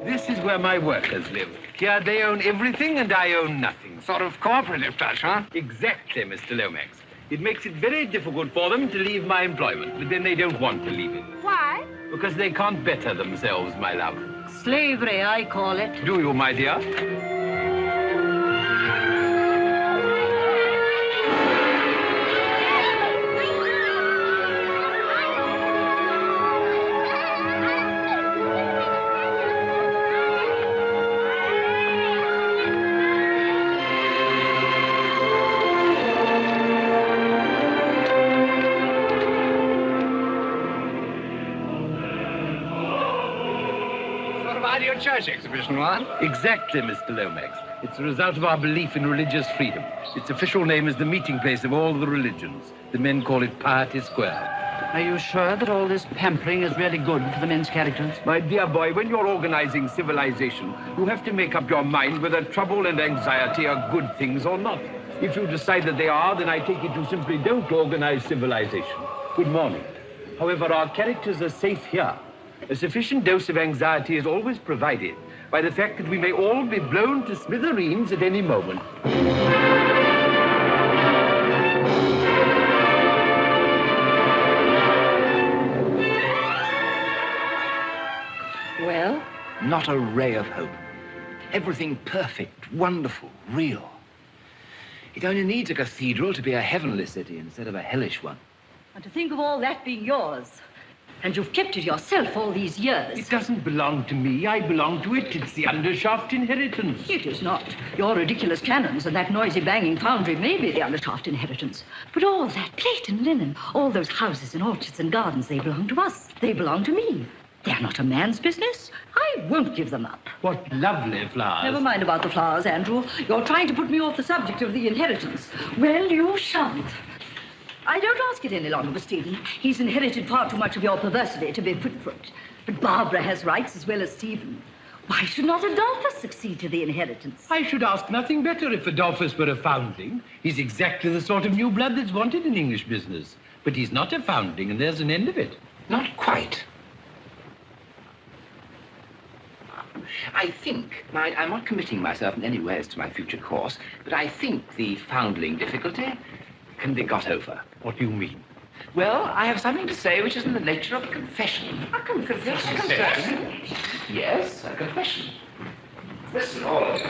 This is where my workers live. Here they own everything and I own nothing.
Sort of cooperative touch, huh?
Exactly, Mr. Lomax. It makes it very difficult for them to leave my employment, but then they don't want to leave it.
Why?
Because they can't better themselves, my love.
Slavery, I call it.
Do you, my dear?
Your church exhibition, what?
Exactly, Mr. Lomax. It's the result of our belief in religious freedom. Its official name is the meeting place of all the religions. The men call it Piety Square.
Are you sure that all this pampering is really good for the men's characters?
My dear boy, when you're organizing civilization, you have to make up your mind whether trouble and anxiety are good things or not. If you decide that they are, then I take it you simply don't organize civilization. Good morning. However, our characters are safe here. A sufficient dose of anxiety is always provided by the fact that we may all be blown to smithereens at any moment.
Well?
Not a ray of hope. Everything perfect, wonderful, real. It only needs a cathedral to be a heavenly city instead of a hellish one.
And to think of all that being yours. And you've kept it yourself all these years.
It doesn't belong to me. I belong to it. It's the Undershaft inheritance.
It is not. Your ridiculous cannons and that noisy banging foundry may be the Undershaft inheritance. But all that plate and linen, all those houses and orchards and gardens, they belong to us. They belong to me. They're not a man's business. I won't give them up.
What lovely flowers.
Never mind about the flowers, Andrew. You're trying to put me off the subject of the inheritance. Well, you shan't. I don't ask it any longer, Miss Stephen. He's inherited far too much of your perversity to be fit for it. But Barbara has rights as well as Stephen. Why should not Adolphus succeed to the inheritance?
I should ask nothing better if Adolphus were a foundling. He's exactly the sort of new blood that's wanted in English business. But he's not a foundling, and there's an end of it.
Not quite. I think, mind, I'm not committing myself in any way as to my future course, but I think the foundling difficulty can be got over.
What do you mean?
Well, I have something to say which is in the nature of a confession.
A confession?
A confession? Yes, a confession. Listen, all of you.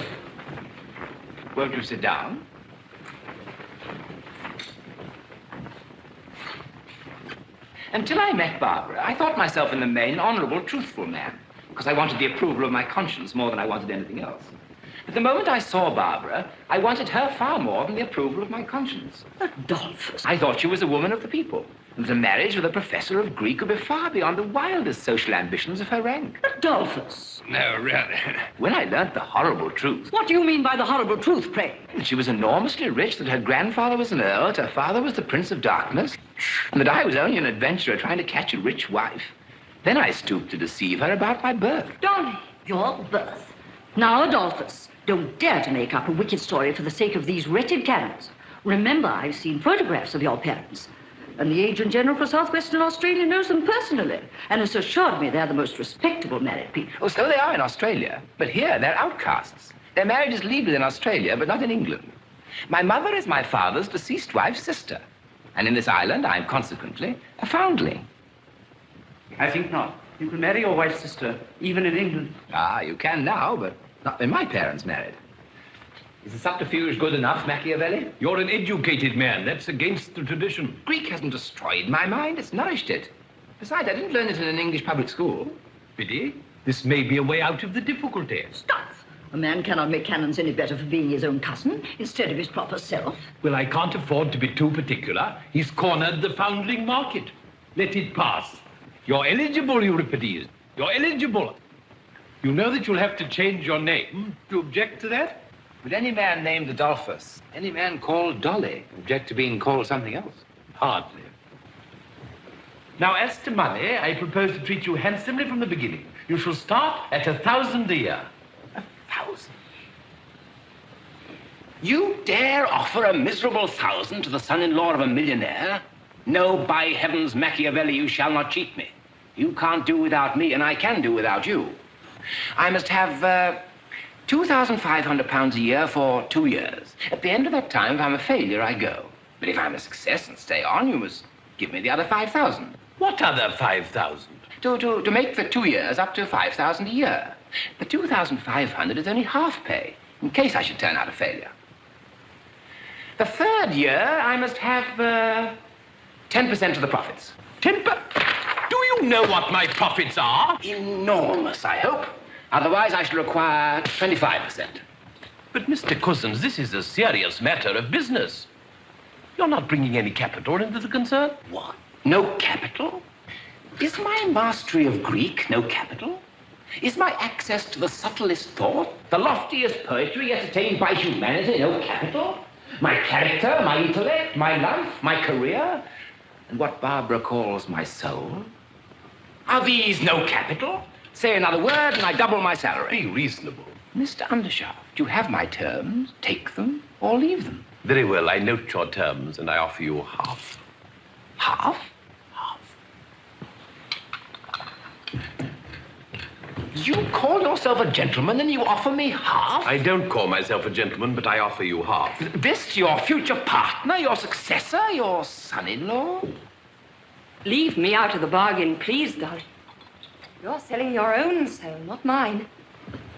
Won't you sit down? Until I met Barbara, I thought myself in the main honorable, truthful man, because I wanted the approval of my conscience more than I wanted anything else. But the moment I saw Barbara, I wanted her far more than the approval of my conscience.
Adolphus.
I thought she was a woman of the people, and that a marriage with a professor of Greek would be far beyond the wildest social ambitions of her rank.
Adolphus.
No, really. When I learnt the horrible truth...
What do you mean by the horrible truth, pray?
That she was enormously rich, that her grandfather was an earl, that her father was the Prince of Darkness, and that I was only an adventurer trying to catch a rich wife. Then I stooped to deceive her about my birth.
Dolly, your birth. Now, Adolphus, don't dare to make up a wicked story for the sake of these wretched cannons. Remember, I've seen photographs of your parents. And the Agent General for Southwestern Australia knows them personally and has assured me they're the most respectable married people.
Oh, so they are in Australia. But here, they're outcasts. Their marriage is legal in Australia, but not in England. My mother is my father's deceased wife's sister. And in this island, I'm consequently a foundling.
I think not. You can marry your wife's sister, even in England.
Ah, you can now, but not when my parents married. Is the subterfuge good enough, Machiavelli?
You're an educated man. That's against the tradition.
Greek hasn't destroyed my mind, it's nourished it. Besides, I didn't learn it in an English public school.
Biddy, this may be a way out of the difficulty.
Stuff! A man cannot make cannons any better for being his own cousin instead of his proper self.
Well, I can't afford to be too particular. He's cornered the foundling market. Let it pass. You're eligible, Euripides. You're eligible. You know that you'll have to change your name. Do you object to that?
Would any man named Adolphus, any man called Dolly, object to being called something else?
Hardly. Now, as to money, I propose to treat you handsomely from the beginning. You shall start at 1,000 a year.
1,000? You dare offer a miserable 1,000 to the son-in-law of a millionaire? No, by heavens, Machiavelli, you shall not cheat me. You can't do without me, and I can do without you. I must have £2,500 a year for 2 years. At the end of that time, if I'm a failure, I go. But if I'm a success and stay on, you must give me the other 5,000.
What other 5,000?
To make the 2 years up to 5,000 a year. The 2,500 is only half pay, in case I should turn out a failure. The 3rd year, I must have 10% of the profits.
10%? Do you know what my profits are?
Enormous, I hope. Otherwise, I shall require 25%.
But, Mr. Cusins, this is a serious matter of business. You're not bringing any capital into the concern.
What? No capital? Is my mastery of Greek no capital? Is my access to the subtlest thought, the loftiest poetry yet attained by humanity no capital? My character, my intellect, my life, my career, and what Barbara calls my soul? Are these no capital? Say another word and I double my salary.
Be reasonable.
Mr. Undershaft, you have my terms. Take them or leave them.
Very well, I note your terms and I offer you half.
Half? You call yourself a gentleman and you offer me half?
I don't call myself a gentleman, but I offer you half.
This your future partner, your successor, your son-in-law?
Leave me out of the bargain, please, Dolly. You're selling your own soul, not mine.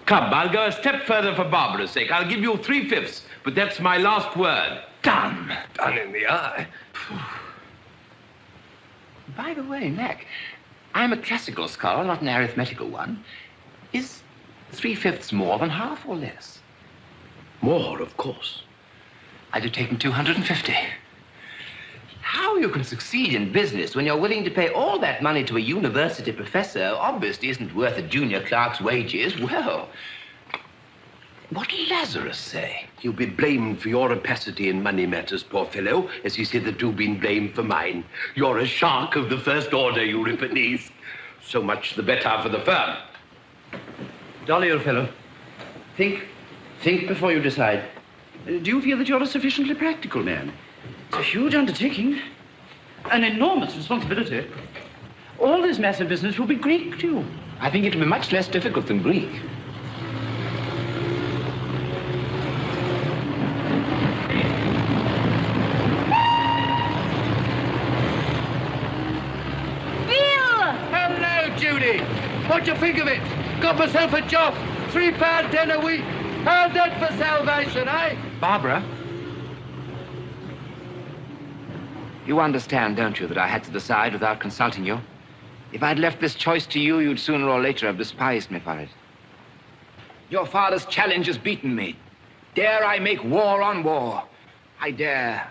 Come, I'll go a step further for Barbara's sake. I'll give you 3/5, but that's my last word.
Done.
Done in the eye.
By the way, Mac, I'm a classical scholar, not an arithmetical one. Is 3/5 more than half or less?
More, of course.
I'd have taken 250. How you can succeed in business when you're willing to pay all that money to a university professor obviously isn't worth a junior clerk's wages. Well, what'll Lazarus say?
He'll be blamed for your rapacity in money matters, poor fellow, as he's hitherto been blamed for mine. You're a shark of the first order, Euripides. So much the better for the firm.
Dolly, old fellow, think before you decide. Do you feel that you're a sufficiently practical man? It's a huge undertaking, an enormous responsibility. All this massive business will be Greek to you.
I think it'll be much less difficult than Greek.
Hello, Judy. What do you think of it? Got myself a job. £3.10 a week. How's that for salvation, eh?
Barbara? You understand, don't you, that I had to decide without consulting you? If I'd left this choice to you, you'd sooner or later have despised me for it. Your father's challenge has beaten me. Dare I make war on war? I dare.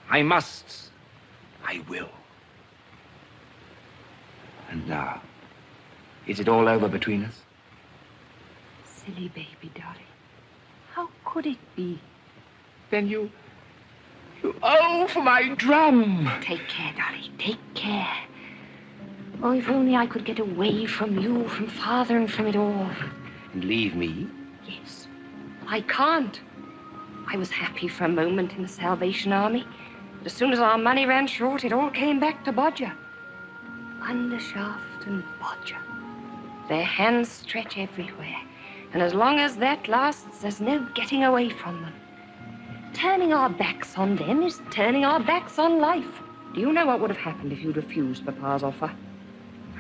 I must. I will. And now, is it all over between us?
Silly baby, Dolly. How could it be?
Then you owe for my drum.
Take care, Dolly. Take care. Oh, if only I could get away from you, from Father, and from it all.
And leave me?
Yes. I can't. I was happy for a moment in the Salvation Army. But as soon as our money ran short, it all came back to Bodger. Undershaft and Bodger. Their hands stretch everywhere. And as long as that lasts, there's no getting away from them. Turning our backs on them is turning our backs on life. Do you know what would have happened if you'd refused Papa's offer?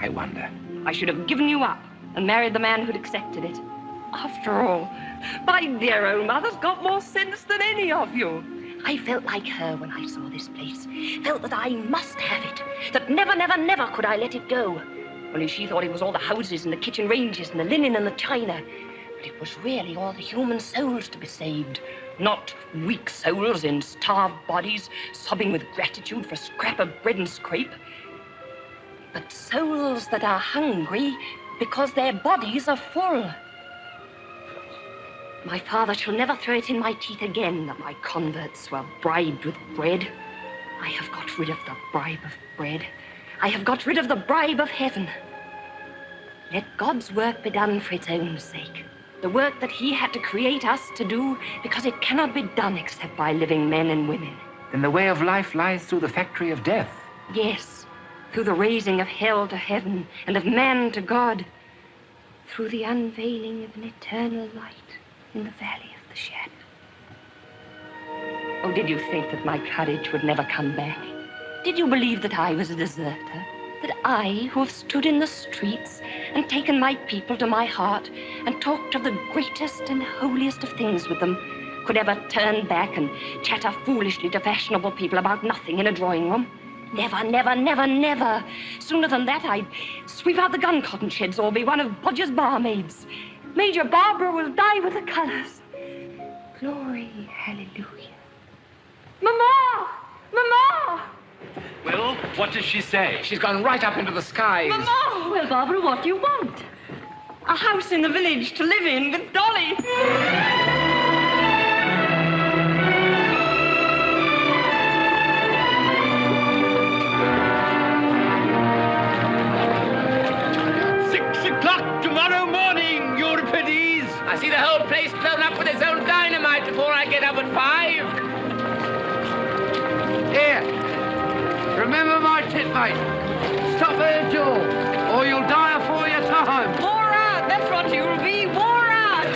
I wonder.
I should have given you up and married the man who'd accepted it. After all, my dear old mother's got more sense than any of you. I felt like her when I saw this place. Felt that I must have it. That never, never, never could I let it go. Only she thought it was all the houses and the kitchen ranges and the linen and the china. But it was really all the human souls to be saved. Not weak souls in starved bodies, sobbing with gratitude for a scrap of bread and scrape. But souls that are hungry because their bodies are full. My father shall never throw it in my teeth again that my converts were bribed with bread. I have got rid of the bribe of bread. I have got rid of the bribe of heaven. Let God's work be done for its own sake. The work that he had to create us to do, because it cannot be done except by living men and women.
Then the way of life lies through the factory of death.
Yes, through the raising of hell to heaven and of man to God. Through the unveiling of an eternal light in the valley of the shadow. Oh, did you think that my courage would never come back? Did you believe that I was a deserter? That I, who have stood in the streets and taken my people to my heart and talked of the greatest and holiest of things with them, could ever turn back and chatter foolishly to fashionable people about nothing in a drawing room? Never, never, never, never. Sooner than that, I'd sweep out the gun cotton sheds or be one of Bodger's barmaids. Major Barbara will die with the colors. Glory, hallelujah. Mama! Mama!
Well, what does she say?
She's gone right up into the skies.
Mama! Well, Barbara, what do you want? A house in the village to live in with Dolly.
6 o'clock tomorrow morning, Euripides.
I see the whole place blown up with its own dynamite before I get up at 5.
Here. Remember my tip, mate. Stop at the door, or you'll die afore your time.
Wore out, that's what you'll be, wore out.